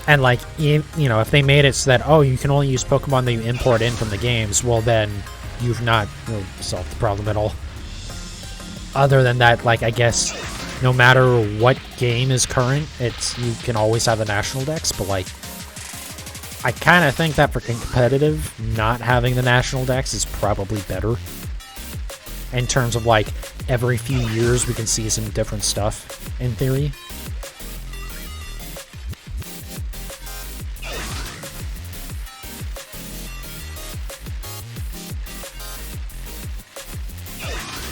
And like, you know, if they made it so that, oh, you can only use Pokemon that you import in from the games, well then you've not really solved the problem at all. Other than that, like, I guess no matter what game is current, you can always have the national dex, but like, I kind of think that for competitive, not having the national dex is probably better. In terms of like, every few years we can see some different stuff, in theory.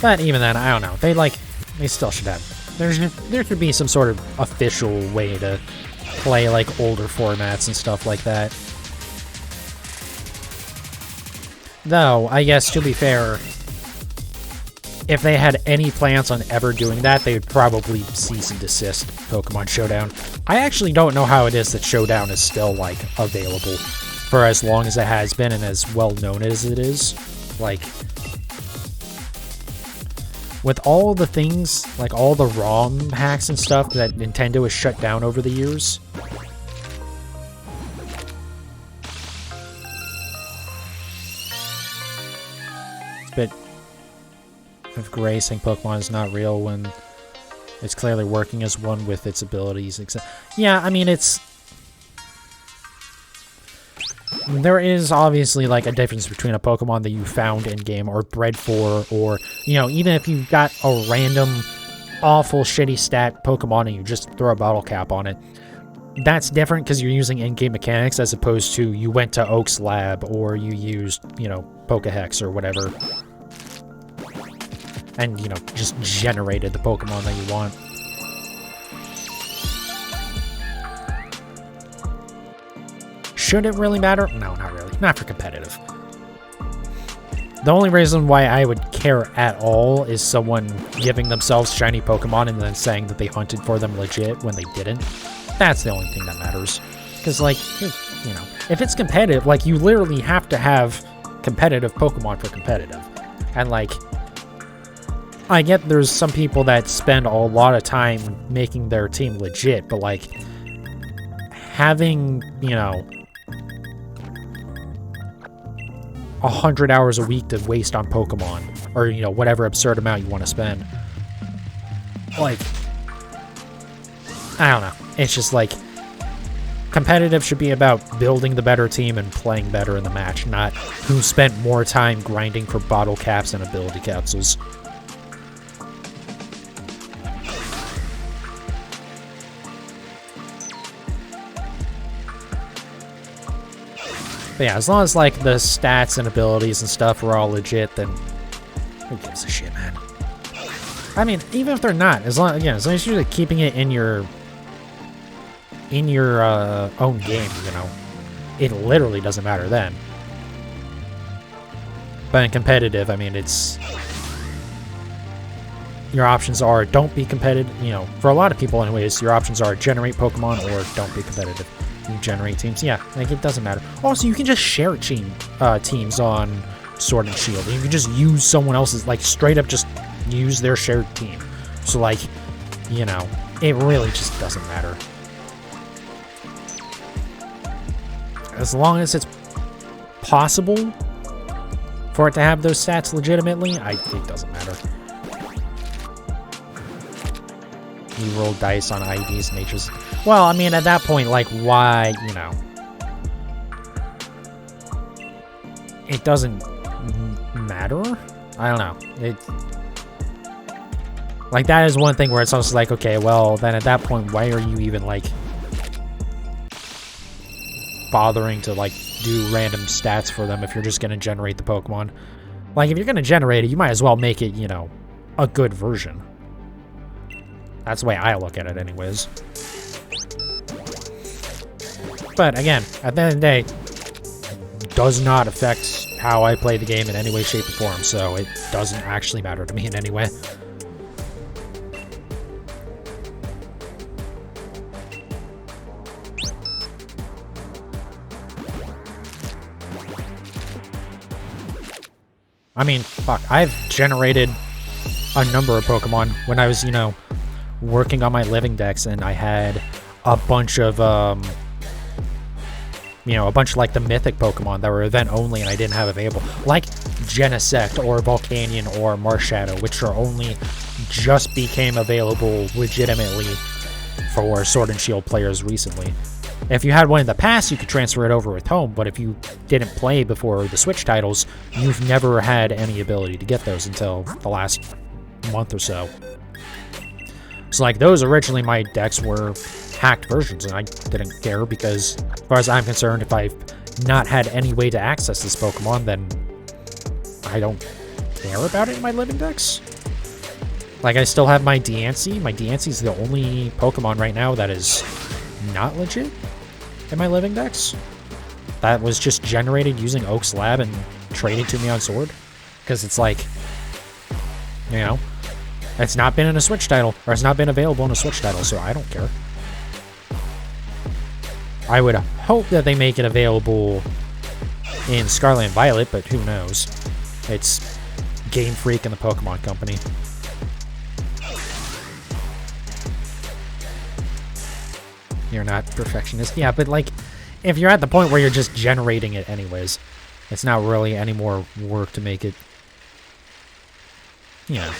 But even then, I don't know. They still should have. There should be some sort of official way to play like older formats and stuff like that. Though, I guess to be fair, if they had any plans on ever doing that, they would probably cease and desist Pokemon Showdown. I actually don't know how it is that Showdown is still like available for as long as it has been and as well known as it is. Like, with all the things, like all the ROM hacks and stuff that Nintendo has shut down over the years. It's a bit of gray saying Pokemon is not real when it's clearly working as one with its abilities. Yeah, I mean, there is obviously like a difference between a Pokemon that you found in-game or bred for, or, you know, even if you got a random awful shitty stat Pokemon and you just throw a bottle cap on it. That's different because you're using in-game mechanics as opposed to you went to Oak's lab or you used, you know, Pokehex or whatever. And, you know, just generated the Pokemon that you want. Should it really matter? No, not really. Not for competitive. The only reason why I would care at all is someone giving themselves shiny Pokemon and then saying that they hunted for them legit when they didn't. That's the only thing that matters. Because, like, you know, if it's competitive, like, you literally have to have competitive Pokemon for competitive. And, like, I get there's some people that spend a lot of time making their team legit, but, like, having, you know, 100 hours a week to waste on Pokemon, or, you know, whatever absurd amount you want to spend. Like, I don't know. It's just like, competitive should be about building the better team and playing better in the match, not who spent more time grinding for bottle caps and ability capsules. But yeah, as long as, like, the stats and abilities and stuff are all legit, then who gives a shit, man? I mean, even if they're not, as long as you're, like, keeping it in your own game, you know, it literally doesn't matter then. But in competitive, I mean, it's... Your options are don't be competitive, you know, for a lot of people anyways, your options are generate Pokemon or don't be competitive. You generate teams, yeah, like, it doesn't matter. Also, you can just share teams on Sword and Shield. You can just use someone else's, like, straight up just use their shared team. So, like, you know, it really just doesn't matter. As long as it's possible for it to have those stats legitimately, it doesn't matter. You roll dice on IVs, nature's... Well, I mean, at that point, like, why, you know... It doesn't matter? I don't know. Like, that is one thing where it's also like, okay, well, then at that point, why are you even, like... bothering to, like, do random stats for them if you're just gonna generate the Pokemon? Like, if you're gonna generate it, you might as well make it, you know, a good version. That's the way I look at it anyways. But again, at the end of the day, it does not affect how I play the game in any way, shape, or form, so it doesn't actually matter to me in any way. I mean, fuck, I've generated a number of Pokemon when I was, you know, working on my living decks, and I had a bunch of, you know, a bunch of, like, the mythic Pokemon that were event only and I didn't have available. Like Genesect or Volcanion or Marshadow, which are only just became available legitimately for Sword and Shield players recently. If you had one in the past, you could transfer it over with Home, but if you didn't play before the Switch titles, you've never had any ability to get those until the last month or so. So, like, those originally, my decks were hacked versions, and I didn't care because, as far as I'm concerned, if I've not had any way to access this Pokemon, then I don't care about it in my living decks. Like, I still have my Diancie. My Diancie's the only Pokemon right now that is not legit in my living decks. That was just generated using Oak's Lab and traded to me on Sword. Because it's like, you know, it's not been in a Switch title, or it's not been available in a Switch title, so I don't care. I would hope that they make it available in Scarlet and Violet, but who knows? It's Game Freak and the Pokemon Company. You're not perfectionist. Yeah, but, like, if you're at the point where you're just generating it anyways, it's not really any more work to make it. You know,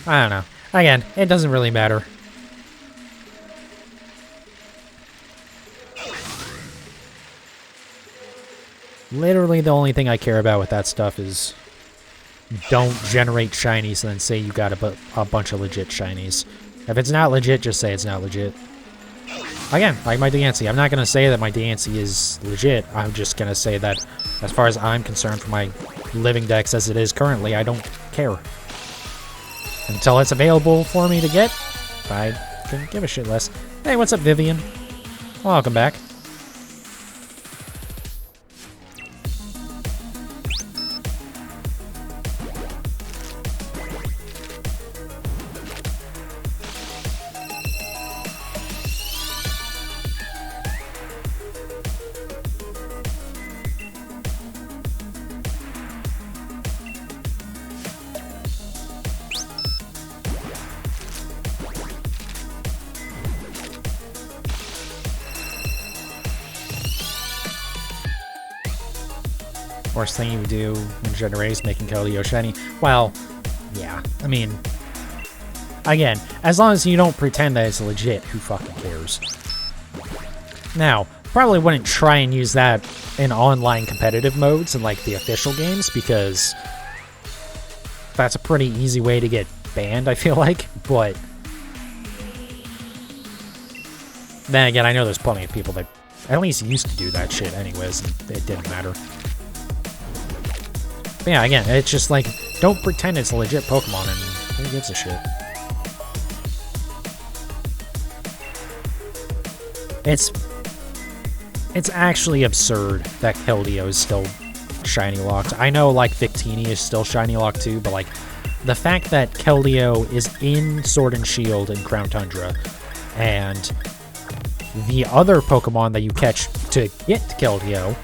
I don't know. Again, it doesn't really matter. Literally the only thing I care about with that stuff is don't generate shinies and then say you got a bunch of legit shinies. If it's not legit, just say it's not legit. Again, like my Diancie, I'm not going to say that my Diancie is legit. I'm just going to say that as far as I'm concerned for my living decks as it is currently, I don't care. Until it's available for me to get, I couldn't give a shit less. Hey, what's up, Vivian? Welcome back. Worst thing you would do when generates making Keldeo shiny. Well, yeah. I mean, again, as long as you don't pretend that it's legit, who fucking cares? Now, probably wouldn't try and use that in online competitive modes in, like, the official games, because that's a pretty easy way to get banned, I feel like, but then again, I know there's plenty of people that at least used to do that shit anyways, and it didn't matter. But yeah, again, it's just like, don't pretend it's a legit Pokemon, and who gives a shit? It's actually absurd that Keldeo is still shiny locked. I know, like, Victini is still shiny locked too, but, like, the fact that Keldeo is in Sword and Shield and Crown Tundra, and the other Pokemon that you catch to get to Keldeo,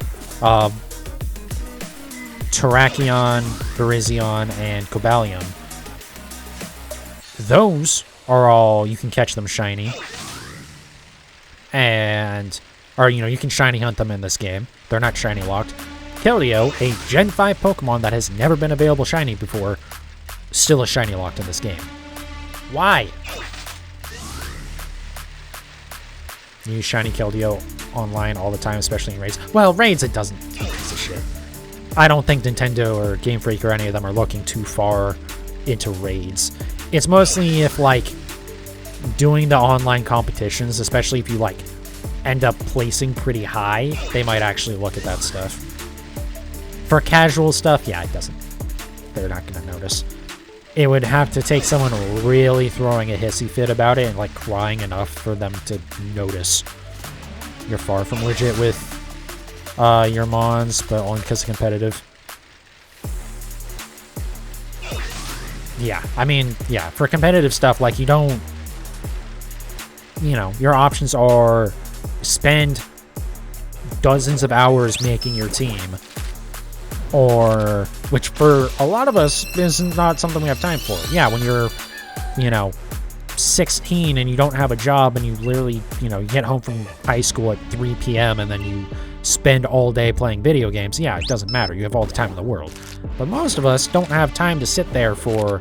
Terrakion, Virizion, and Cobalion. Those are all, you can catch them shiny. Or, you know, you can shiny hunt them in this game. They're not shiny locked. Keldeo, a Gen 5 Pokemon that has never been available shiny before, still is shiny locked in this game. Why? You use shiny Keldeo online all the time, especially in raids. Well, raids, it doesn't. Who gives a shit? I don't think Nintendo or Game Freak or any of them are looking too far into raids. It's mostly if, like, doing the online competitions, especially if you, like, end up placing pretty high, they might actually look at that stuff. For casual stuff, yeah, it doesn't. They're not going to notice. It would have to take someone really throwing a hissy fit about it and, like, crying enough for them to notice. You're far from legit with your mons, but only because of competitive. Yeah, I mean, yeah, for competitive stuff, like, you don't, you know, your options are spend dozens of hours making your team, or which for a lot of us is not something we have time for. Yeah, when you're, 16 and you don't have a job and you literally, you get home from high school at 3 p.m. and then you spend all day playing video games. Yeah, it doesn't matter. You have all the time in the world. But most of us don't have time to sit there for,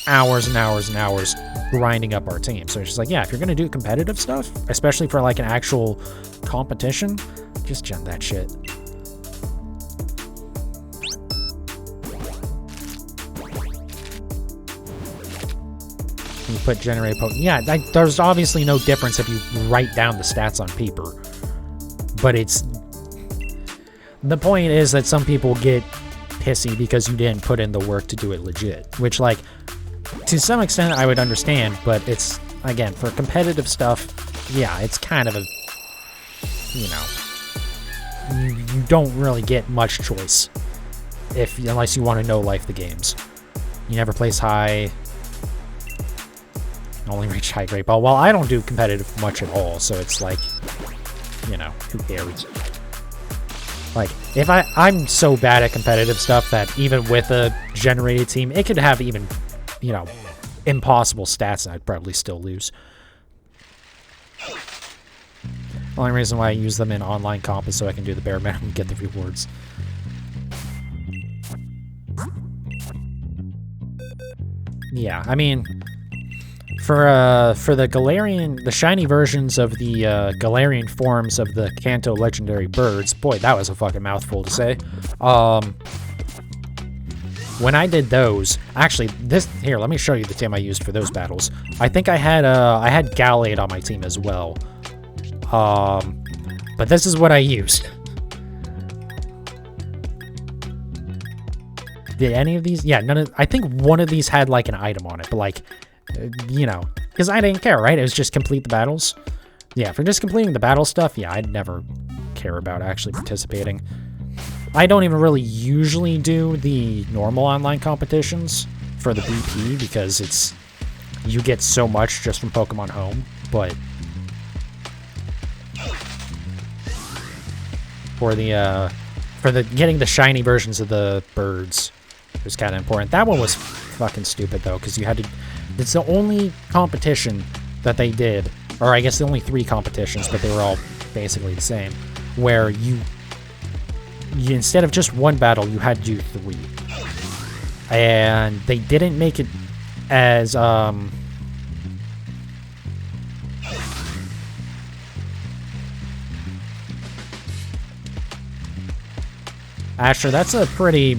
hours and hours and hours grinding up our team. So it's just like, yeah, if you're going to do competitive stuff, especially for like an actual competition, just gen that shit. You put generate Pokemon. Yeah, there's obviously no difference if you write down the stats on paper. But the point is that some people get pissy because you didn't put in the work to do it legit. Which, like, to some extent I would understand, but it's, again, for competitive stuff, yeah, it's kind of a, you don't really get much choice unless you want to know life the games. You never place high. Only reach high grade ball. Well, I don't do competitive much at all, so it's like, who cares? Like, if I'm so bad at competitive stuff that even with a generated team, it could have even, impossible stats and I'd probably still lose. The only reason why I use them in online comp is so I can do the bare minimum and get the rewards. Yeah, I mean, for the shiny versions of the Galarian forms of the Kanto legendary birds, boy, that was a fucking mouthful to say. When I did those, actually, here, let me show you the team I used for those battles. I think I had Galade on my team as well. But this is what I used. Did any of these? Yeah, I think one of these had like an item on it, but like, because I didn't care, right? It was just complete the battles. Yeah, for just completing the battle stuff, yeah, I'd never care about actually participating. I don't even really usually do the normal online competitions for the BP because you get so much just from Pokemon Home, but for the getting the shiny versions of the birds was kind of important. That one was fucking stupid though, because it's the only competition that they did, or I guess the only 3 competitions, but they were all basically the same, where you instead of just one battle, you had to do 3. And they didn't make it as, Asher, that's a pretty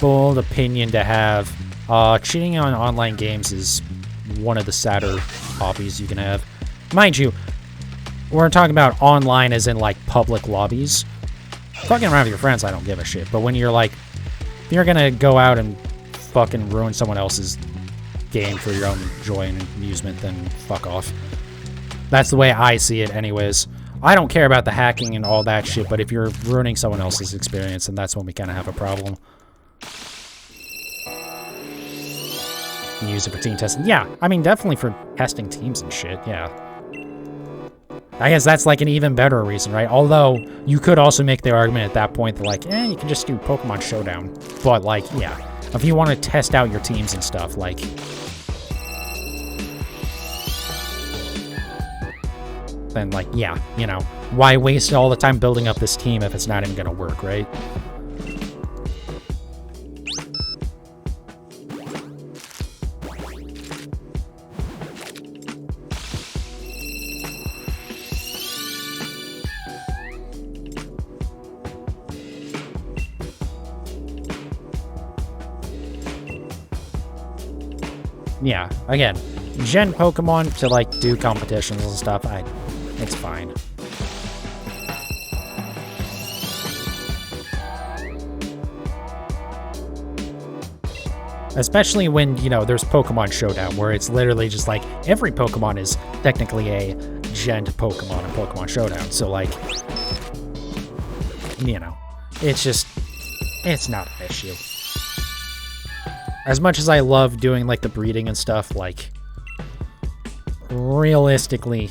bold opinion to have. Cheating on online games is one of the sadder hobbies you can have. Mind you, we're talking about online as in, like, public lobbies. Fucking around with your friends, I don't give a shit. But when you're, like, if you're gonna go out and fucking ruin someone else's game for your own joy and amusement, then fuck off. That's the way I see it anyways. I don't care about the hacking and all that shit, but if you're ruining someone else's experience, then that's when we kind of have a problem. You use it for team testing. Yeah, I mean, definitely for testing teams and shit, yeah. I guess that's like an even better reason, right? Although, you could also make the argument at that point that like, you can just do Pokemon Showdown. But like, yeah, if you want to test out your teams and stuff, like, then like, yeah, why waste all the time building up this team if it's not even gonna work, right? Yeah, again, gen Pokemon to like do competitions and stuff, it's fine. Especially when, there's Pokemon Showdown, where it's literally just like, every Pokemon is technically a gen Pokemon in Pokemon Showdown, so like, it's not an issue. As much as I love doing, like, the breeding and stuff, like, realistically,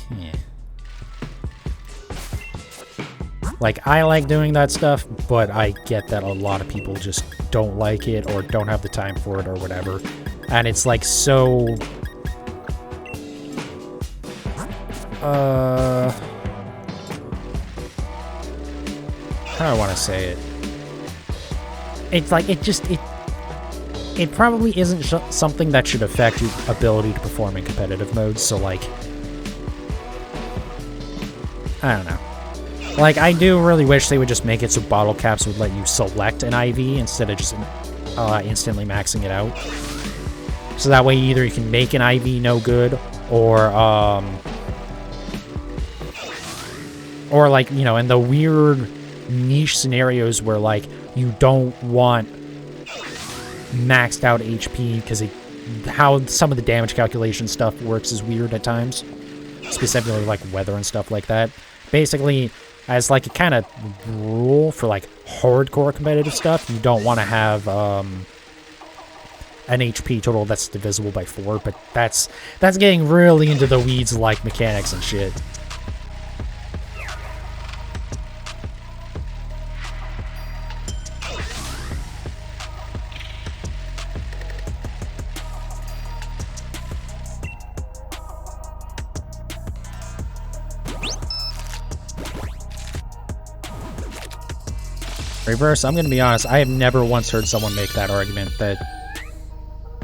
Like, I like doing that stuff, but I get that a lot of people just don't like it or don't have the time for it or whatever. And it's like so... how do I want to say it? It's like, it probably isn't something that should affect your ability to perform in competitive modes, so like... I don't know. Like, I do really wish they would just make it so bottle caps would let you select an IV instead of just instantly maxing it out. So that way either you can make an IV no good, or like, you know, in the weird niche scenarios where, like, you don't want maxed out HP because how some of the damage calculation stuff works is weird at times. Specifically, like, weather and stuff like that. Basically, as, like, a kind of rule for, like, hardcore competitive stuff, you don't want to have, an HP total that's divisible by 4, but that's getting really into the weeds, like, mechanics and shit. Reverse, I'm gonna be honest, I have never once heard someone make that argument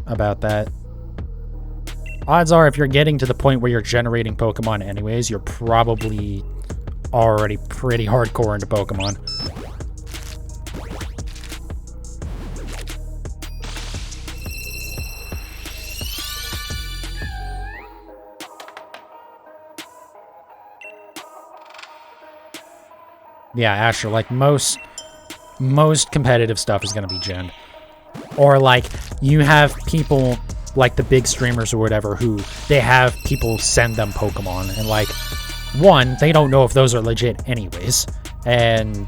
about that. Odds are, if you're getting to the point where you're generating Pokemon anyways, you're probably already pretty hardcore into Pokemon. Yeah, Asher, like most competitive stuff is going to be gen. Or like you have people like the big streamers or whatever who they have people send them Pokemon, and like, one, they don't know if those are legit anyways, and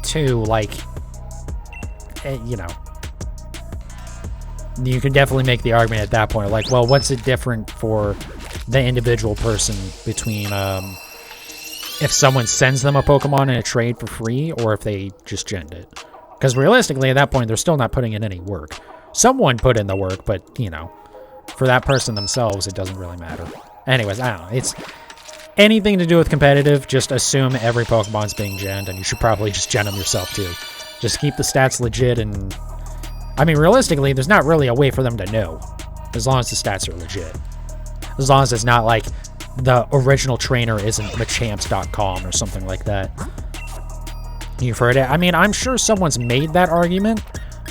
two, like, you know, you can definitely make the argument at that point, like, well, what's it different for the individual person between if someone sends them a Pokemon in a trade for free, or if they just genned it. Because realistically, at that point, they're still not putting in any work. Someone put in the work, but, you know, for that person themselves, it doesn't really matter. Anyways, I don't know. It's anything to do with competitive, just assume every Pokemon's being genned, and you should probably just gen them yourself, too. Just keep the stats legit, and... I mean, realistically, there's not really a way for them to know, as long as the stats are legit. As long as it's not like... the original trainer isn't Machamps.com or something like that. You've heard it? I mean, I'm sure someone's made that argument.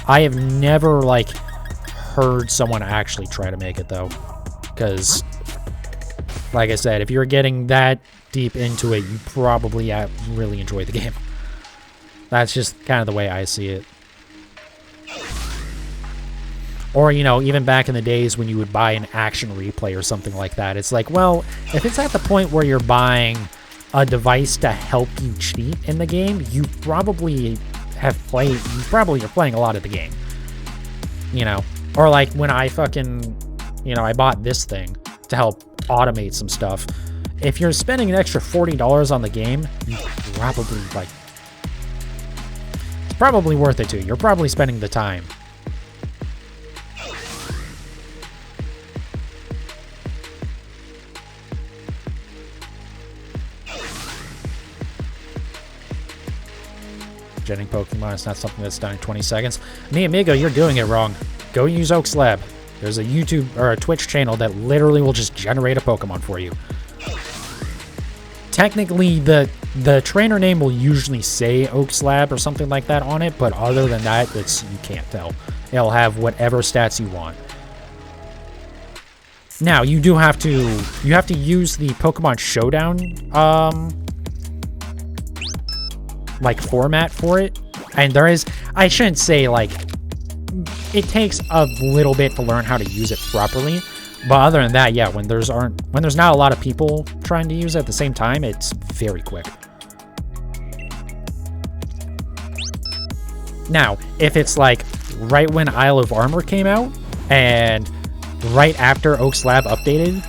I have never, like, heard someone actually try to make it, though. Because, like I said, if you're getting that deep into it, you probably really enjoy the game. That's just kind of the way I see it. Or, you know, even back in the days when you would buy an action replay or something like that, it's like, well, if it's at the point where you're buying a device to help you cheat in the game, you probably are playing a lot of the game. You know? Or like when I fucking, you know, I bought this thing to help automate some stuff. If you're spending an extra $40 on the game, you probably, like, it's probably worth it too. You're probably spending the time. Genning Pokemon is not something that's done in 20 seconds. Me, amigo, you're doing it wrong. Go use Oak's Lab. There's a YouTube or a Twitch channel that literally will just generate a Pokemon for you. Technically, the trainer name will usually say Oak's Lab or something like that on it, but other than that, you can't tell. It'll have whatever stats you want. Now, you have to use the Pokemon Showdown, like, format for it, and there is, I shouldn't say, like, it takes a little bit to learn how to use it properly, but other than that, yeah, when there's not a lot of people trying to use it at the same time, it's very quick. Now, if it's like right when Isle of Armor came out and right after Oak's Lab updated,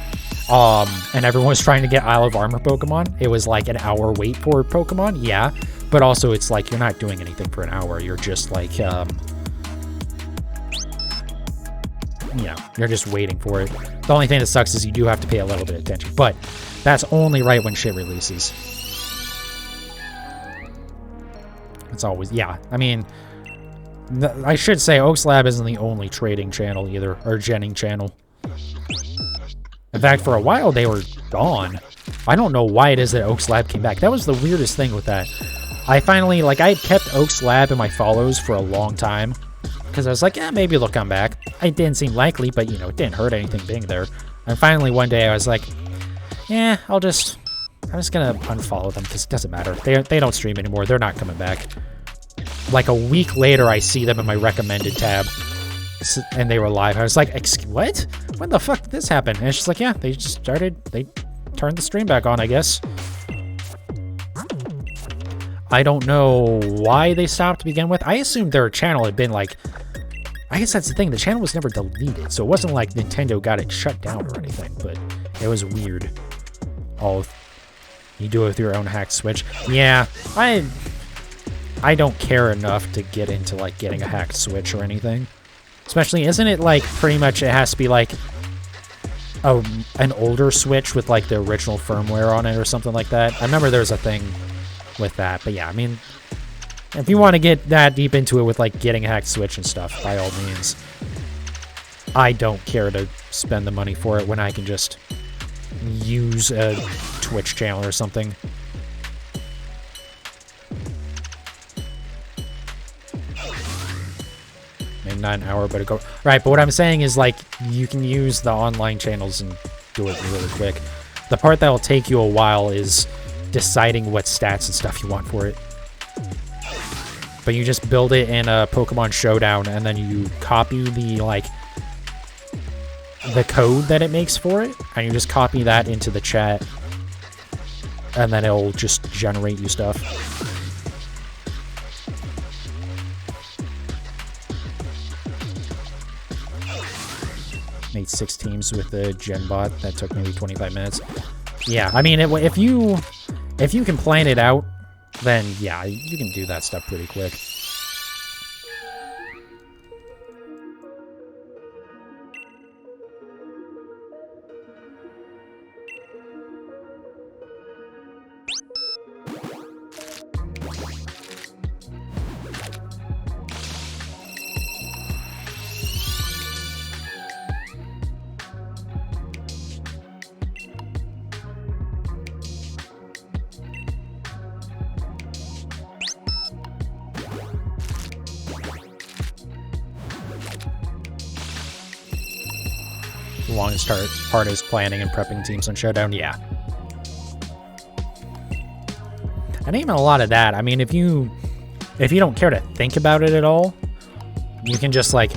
and everyone was trying to get Isle of Armor Pokemon. It was like an hour wait for Pokemon, yeah. But also it's like you're not doing anything for an hour. You're just like, you know, you're just waiting for it. The only thing that sucks is you do have to pay a little bit of attention. But that's only right when shit releases. It's always, yeah. I mean, I should say Oaks Lab isn't the only trading channel either, or genning channel. In fact, for a while they were gone. I don't know why it is that Oaks Lab came back. That was the weirdest thing with that. I finally, like, I kept Oaks Lab in my follows for a long time. Because I was like, yeah, maybe they'll come back. It didn't seem likely, but, you know, it didn't hurt anything being there. And finally, one day, I was like, yeah, I'm just gonna unfollow them, because it doesn't matter. They don't stream anymore. They're not coming back. Like, a week later, I see them in my recommended tab. And they were live. I was like, what? When the fuck did this happen? And it's just like, yeah, they turned the stream back on, I guess. I don't know why they stopped to begin with. I assumed their channel had been like... I guess that's the thing. The channel was never deleted, so it wasn't like Nintendo got it shut down or anything, but it was weird. Oh, you do it with your own hacked Switch. Yeah, I don't care enough to get into, like, getting a hacked Switch or anything. Especially, isn't it, like, pretty much it has to be, like, an older Switch with, like, the original firmware on it or something like that? I remember there's a thing with that, but yeah, I mean, if you want to get that deep into it with, like, getting a hacked Switch and stuff, by all means. I don't care to spend the money for it when I can just use a Twitch channel or something. Maybe not an hour, but ago. Right, but what I'm saying is, like, you can use the online channels and do it really quick. The part that will take you a while is deciding what stats and stuff you want for it. But you just build it in a Pokemon Showdown, and then you copy the, like, the code that it makes for it, and you just copy that into the chat, and then it'll just generate you stuff. Made 6 teams with the Gen bot. That took maybe 25 minutes. Yeah, I mean, if you can plan it out, then yeah, you can do that stuff pretty quick. The longest part is planning and prepping teams on Showdown, yeah. And even a lot of that, I mean, if you don't care to think about it at all, you can just, like,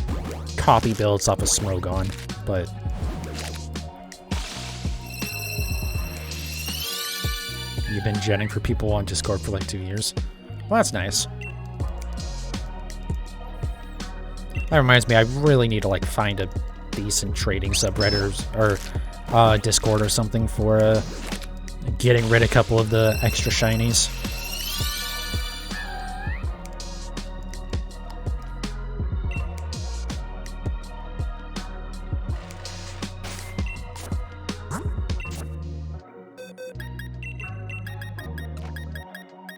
copy builds off of Smogon, but... You've been genning for people on Discord for, like, 2 years? Well, that's nice. That reminds me, I really need to, like, find a decent trading subreddit or Discord or something for getting rid of a couple of the extra shinies.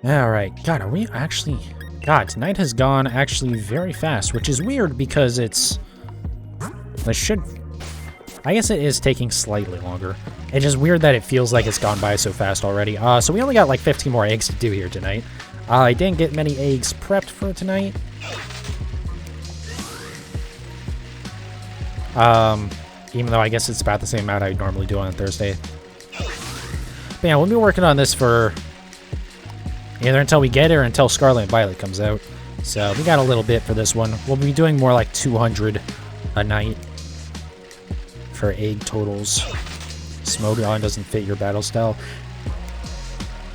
Alright, God, are we actually... God, tonight has gone actually very fast, which is weird because it's... I guess it is taking slightly longer. It's just weird that it feels like it's gone by so fast already. So we only got like 15 more eggs to do here tonight. I didn't get many eggs prepped for tonight. Even though I guess it's about the same amount I normally do on a Thursday. But yeah, we'll be working on this for either until we get it or until Scarlet and Violet comes out. So we got a little bit for this one. We'll be doing more like 200 a night for egg totals. Smogon doesn't fit your battle style.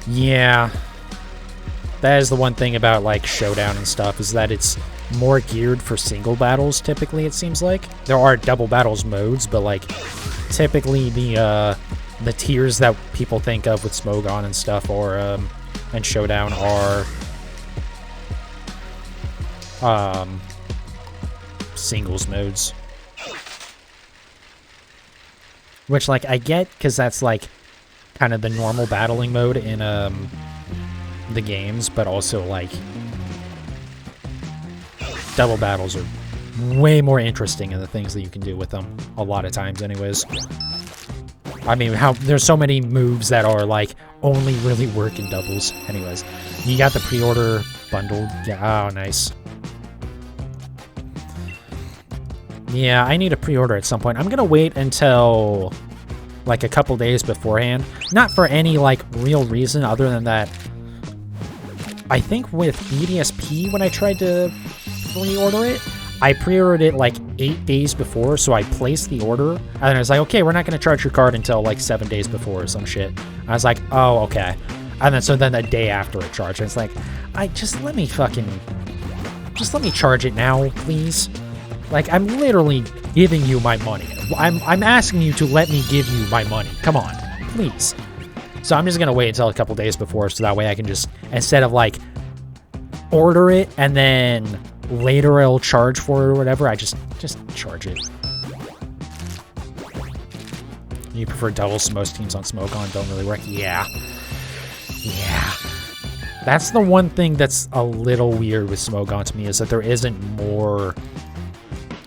Yeah. That is the one thing about, like, Showdown and stuff, is that it's more geared for single battles, typically, it seems like. There are double battles modes, but, like, typically the tiers that people think of with Smogon and stuff, or, and Showdown are, singles modes. Which, like, I get, because that's, like, kind of the normal battling mode in, the games, but also, like, double battles are way more interesting in the things that you can do with them, a lot of times anyways. I mean, there's so many moves that are, like, only really work in doubles. Anyways, you got the pre-order bundled. Yeah, oh, nice. Yeah, I need a pre-order at some point. I'm gonna wait until, like, a couple days beforehand. Not for any, like, real reason other than that. I think with BDSP, when I tried to pre-order it, I pre-ordered it, like, 8 days before, so I placed the order, and then I was like, okay, we're not gonna charge your card until, like, 7 days before or some shit. I was like, oh, okay. And then, so then the day after it charged, it's like, just let me charge it now, please. Like, I'm literally giving you my money. I'm asking you to let me give you my money. Come on, please. So I'm just gonna wait until a couple days before, so that way I can just, instead of, like, order it and then later it'll charge for it or whatever, I just charge it. You prefer doubles, so most teams on Smogon don't really work? Yeah. That's the one thing that's a little weird with Smogon to me, is that there isn't more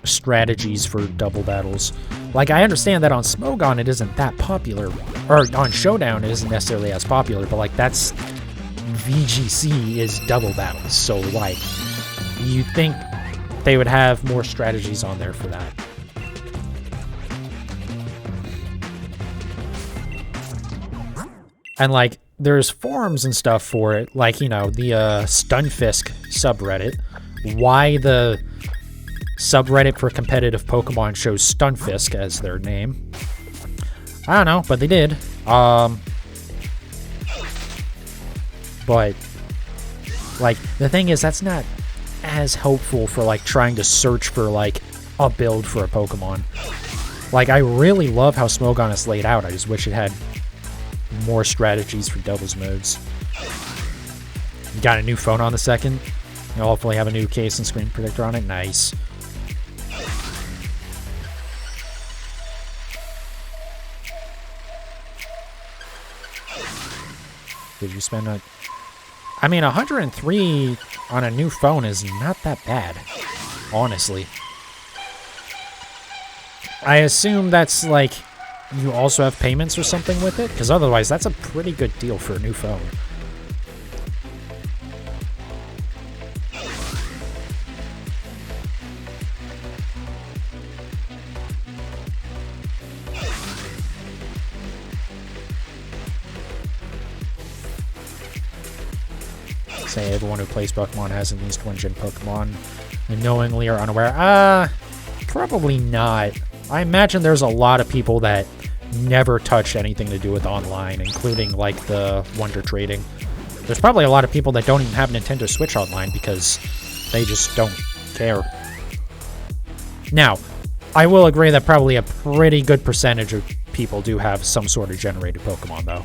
strategies for double battles. Like, I understand that on Smogon it isn't that popular, or on Showdown it isn't necessarily as popular, but, like, that's VGC is double battles, so, like, you'd think they would have more strategies on there for that. And, like, there's forums and stuff for it, like, you know, the Stunfisk subreddit. Why the subreddit for competitive Pokemon chose Stunfisk as their name, I don't know, but they did. But, like, the thing is, that's not as helpful for, like, trying to search for, like, a build for a Pokemon. Like, I really love how Smogon is laid out. I just wish it had more strategies for doubles modes. You got a new phone on the second. You'll hopefully have a new case and screen protector on it. Nice. Did you spend a... I mean, 103 on a new phone is not that bad, honestly. I assume that's, like, you also have payments or something with it? Because otherwise, that's a pretty good deal for a new phone. Say everyone who plays Pokemon has at least one gen Pokemon, knowingly or unaware. Probably not. I imagine there's a lot of people that never touch anything to do with online, including, like, the Wonder Trading. There's probably a lot of people that don't even have Nintendo Switch Online because they just don't care. Now, I will agree that probably a pretty good percentage of people do have some sort of generated Pokemon, though.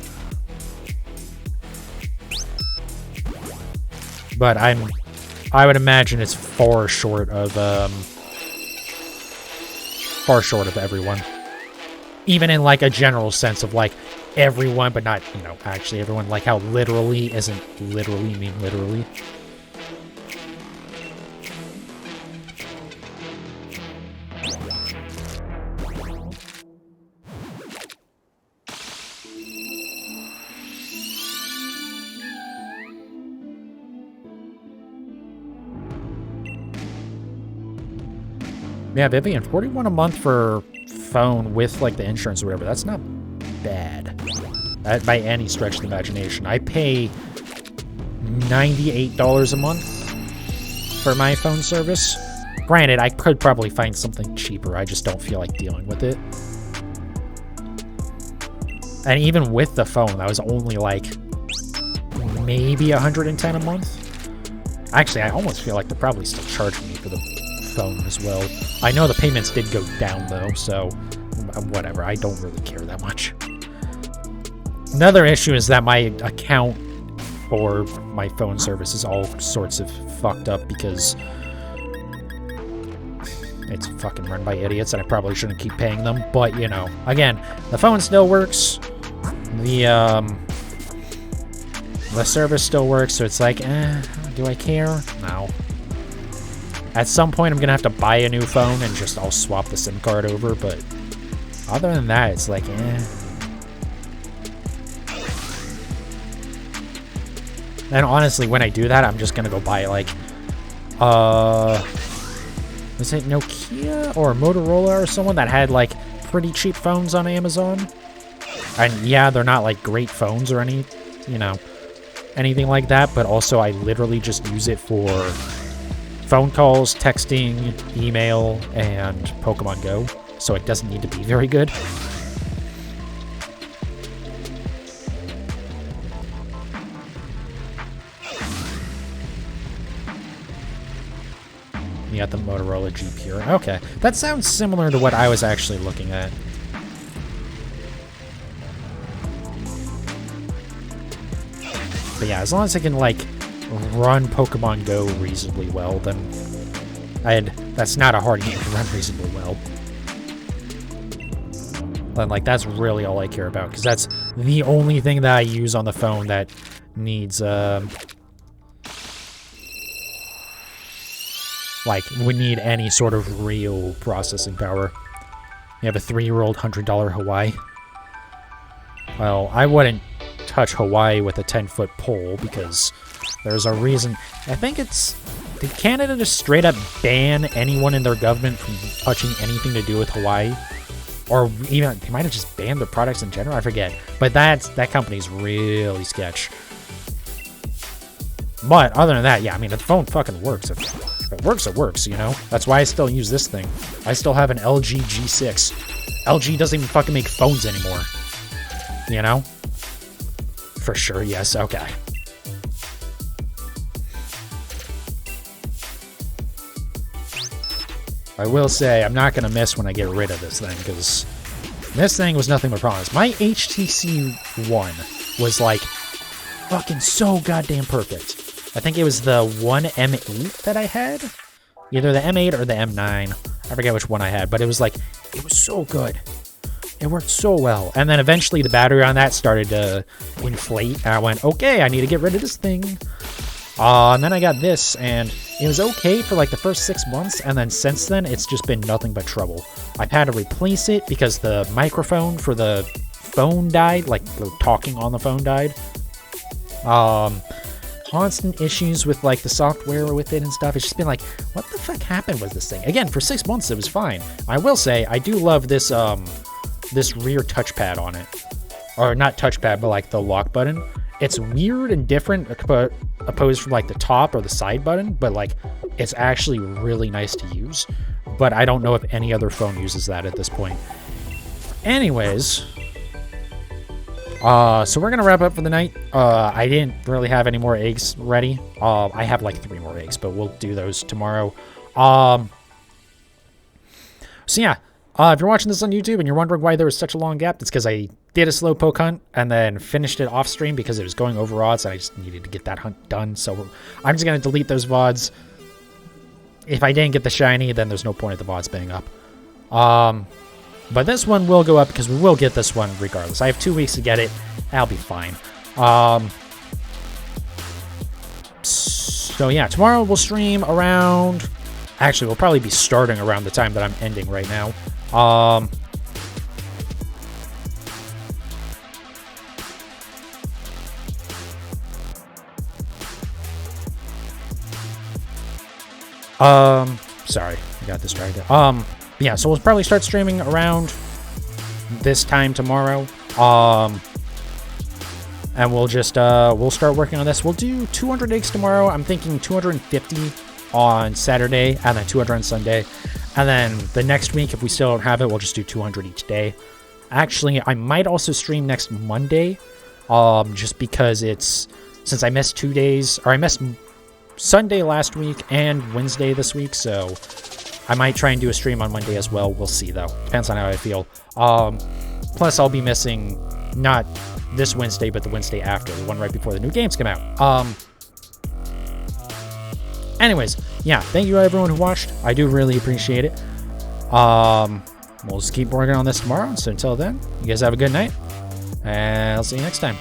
But I would imagine it's far short of everyone. Even in, like, a general sense of, like, everyone, but not, you know, actually everyone. Like, how literally isn't literally mean literally. Yeah, Vivian, 41 a month for phone with, like, the insurance or whatever. That's not bad by any stretch of the imagination. I pay $98 a month for my phone service. Granted, I could probably find something cheaper. I just don't feel like dealing with it. And even with the phone, that was only, like, maybe $110 a month. Actually, I almost feel like they're probably still charging me for the phone as well. I know the payments did go down, though, so whatever. I don't really care that much. Another issue is that my account for my phone service is all sorts of fucked up because it's fucking run by idiots and I probably shouldn't keep paying them. But, you know, again, the phone still works. The service still works, so it's like, do I care? No. At some point, I'm gonna have to buy a new phone and just I'll swap the SIM card over, but other than that, it's like, And honestly, when I do that, I'm just gonna go buy, like, was it Nokia or Motorola or someone that had, like, pretty cheap phones on Amazon? And yeah, they're not, like, great phones or any, you know, anything like that, but also I literally just use it for phone calls, texting, email, and Pokemon Go, so it doesn't need to be very good. You got the Motorola G Pure. Okay, that sounds similar to what I was actually looking at. But yeah, as long as I can, like, run Pokemon Go reasonably well, then that's not a hard game to run reasonably well. Then, like, that's really all I care about, because that's the only thing that I use on the phone that needs, like, would need any sort of real processing power. You have a 3-year-old $100 Hawaii. Well, I wouldn't touch Hawaii with a 10-foot pole because there's a reason. I think it's... Did Canada just straight up ban anyone in their government from touching anything to do with Hawaii? Or even, they might have just banned their products in general, I forget. But that company's really sketch. But other than that, yeah, I mean, the phone fucking works. If it works, it works, you know? That's why I still use this thing. I still have an LG G6. LG doesn't even fucking make phones anymore. You know? For sure, yes, okay. I will say, I'm not going to miss when I get rid of this thing, because this thing was nothing but promise. My HTC One was, like, fucking so goddamn perfect. I think it was the One M8 that I had. Either the M8 or the M9. I forget which one I had, but it was, like, it was so good. It worked so well. And then eventually the battery on that started to inflate. And I went, okay, I need to get rid of this thing. And then I got this, and it was okay for like the first 6 months, and then since then, it's just been nothing but trouble. I've had to replace it because the microphone for the phone died, like the talking on the phone died. Constant issues with like the software with it and stuff. It's just been like, what the fuck happened with this thing? Again, for 6 months, it was fine. I will say, I do love this, this rear touchpad on it. Or not touchpad, but like the lock button. It's weird and different opposed from like the top or the side button, but like it's actually really nice to use. But I don't know if any other phone uses that at this point. Anyways, so we're gonna wrap up for the night. I didn't really have any more eggs ready. I have like 3 more eggs, but we'll do those tomorrow. So yeah. If you're watching this on YouTube and you're wondering why there was such a long gap, it's because I did a slow poke hunt and then finished it off stream because it was going over odds and I just needed to get that hunt done. So I'm just going to delete those VODs. If I didn't get the shiny, then there's no point at the VODs being up. But this one will go up because we will get this one regardless. I have 2 weeks to get it. I'll be fine. So yeah, tomorrow we'll stream around... Actually, we'll probably be starting around the time that I'm ending right now. Sorry, I got distracted. Yeah, so we'll probably start streaming around this time tomorrow. And we'll just, we'll start working on this. We'll do 200 eggs tomorrow. I'm thinking 250 on Saturday, and then 200 on Sunday. And then the next week, if we still don't have it, we'll just do 200 each day. Actually, I might also stream next Monday, just because it's, since I missed 2 days, or I missed Sunday last week and Wednesday this week, so I might try and do a stream on Monday as well. We'll see, though. Depends on how I feel. Plus, I'll be missing not this Wednesday, but the Wednesday after, the one right before the new games come out. Anyways, yeah, thank you everyone who watched. I do really appreciate it. We'll just keep working on this tomorrow. So until then, you guys have a good night, and I'll see you next time.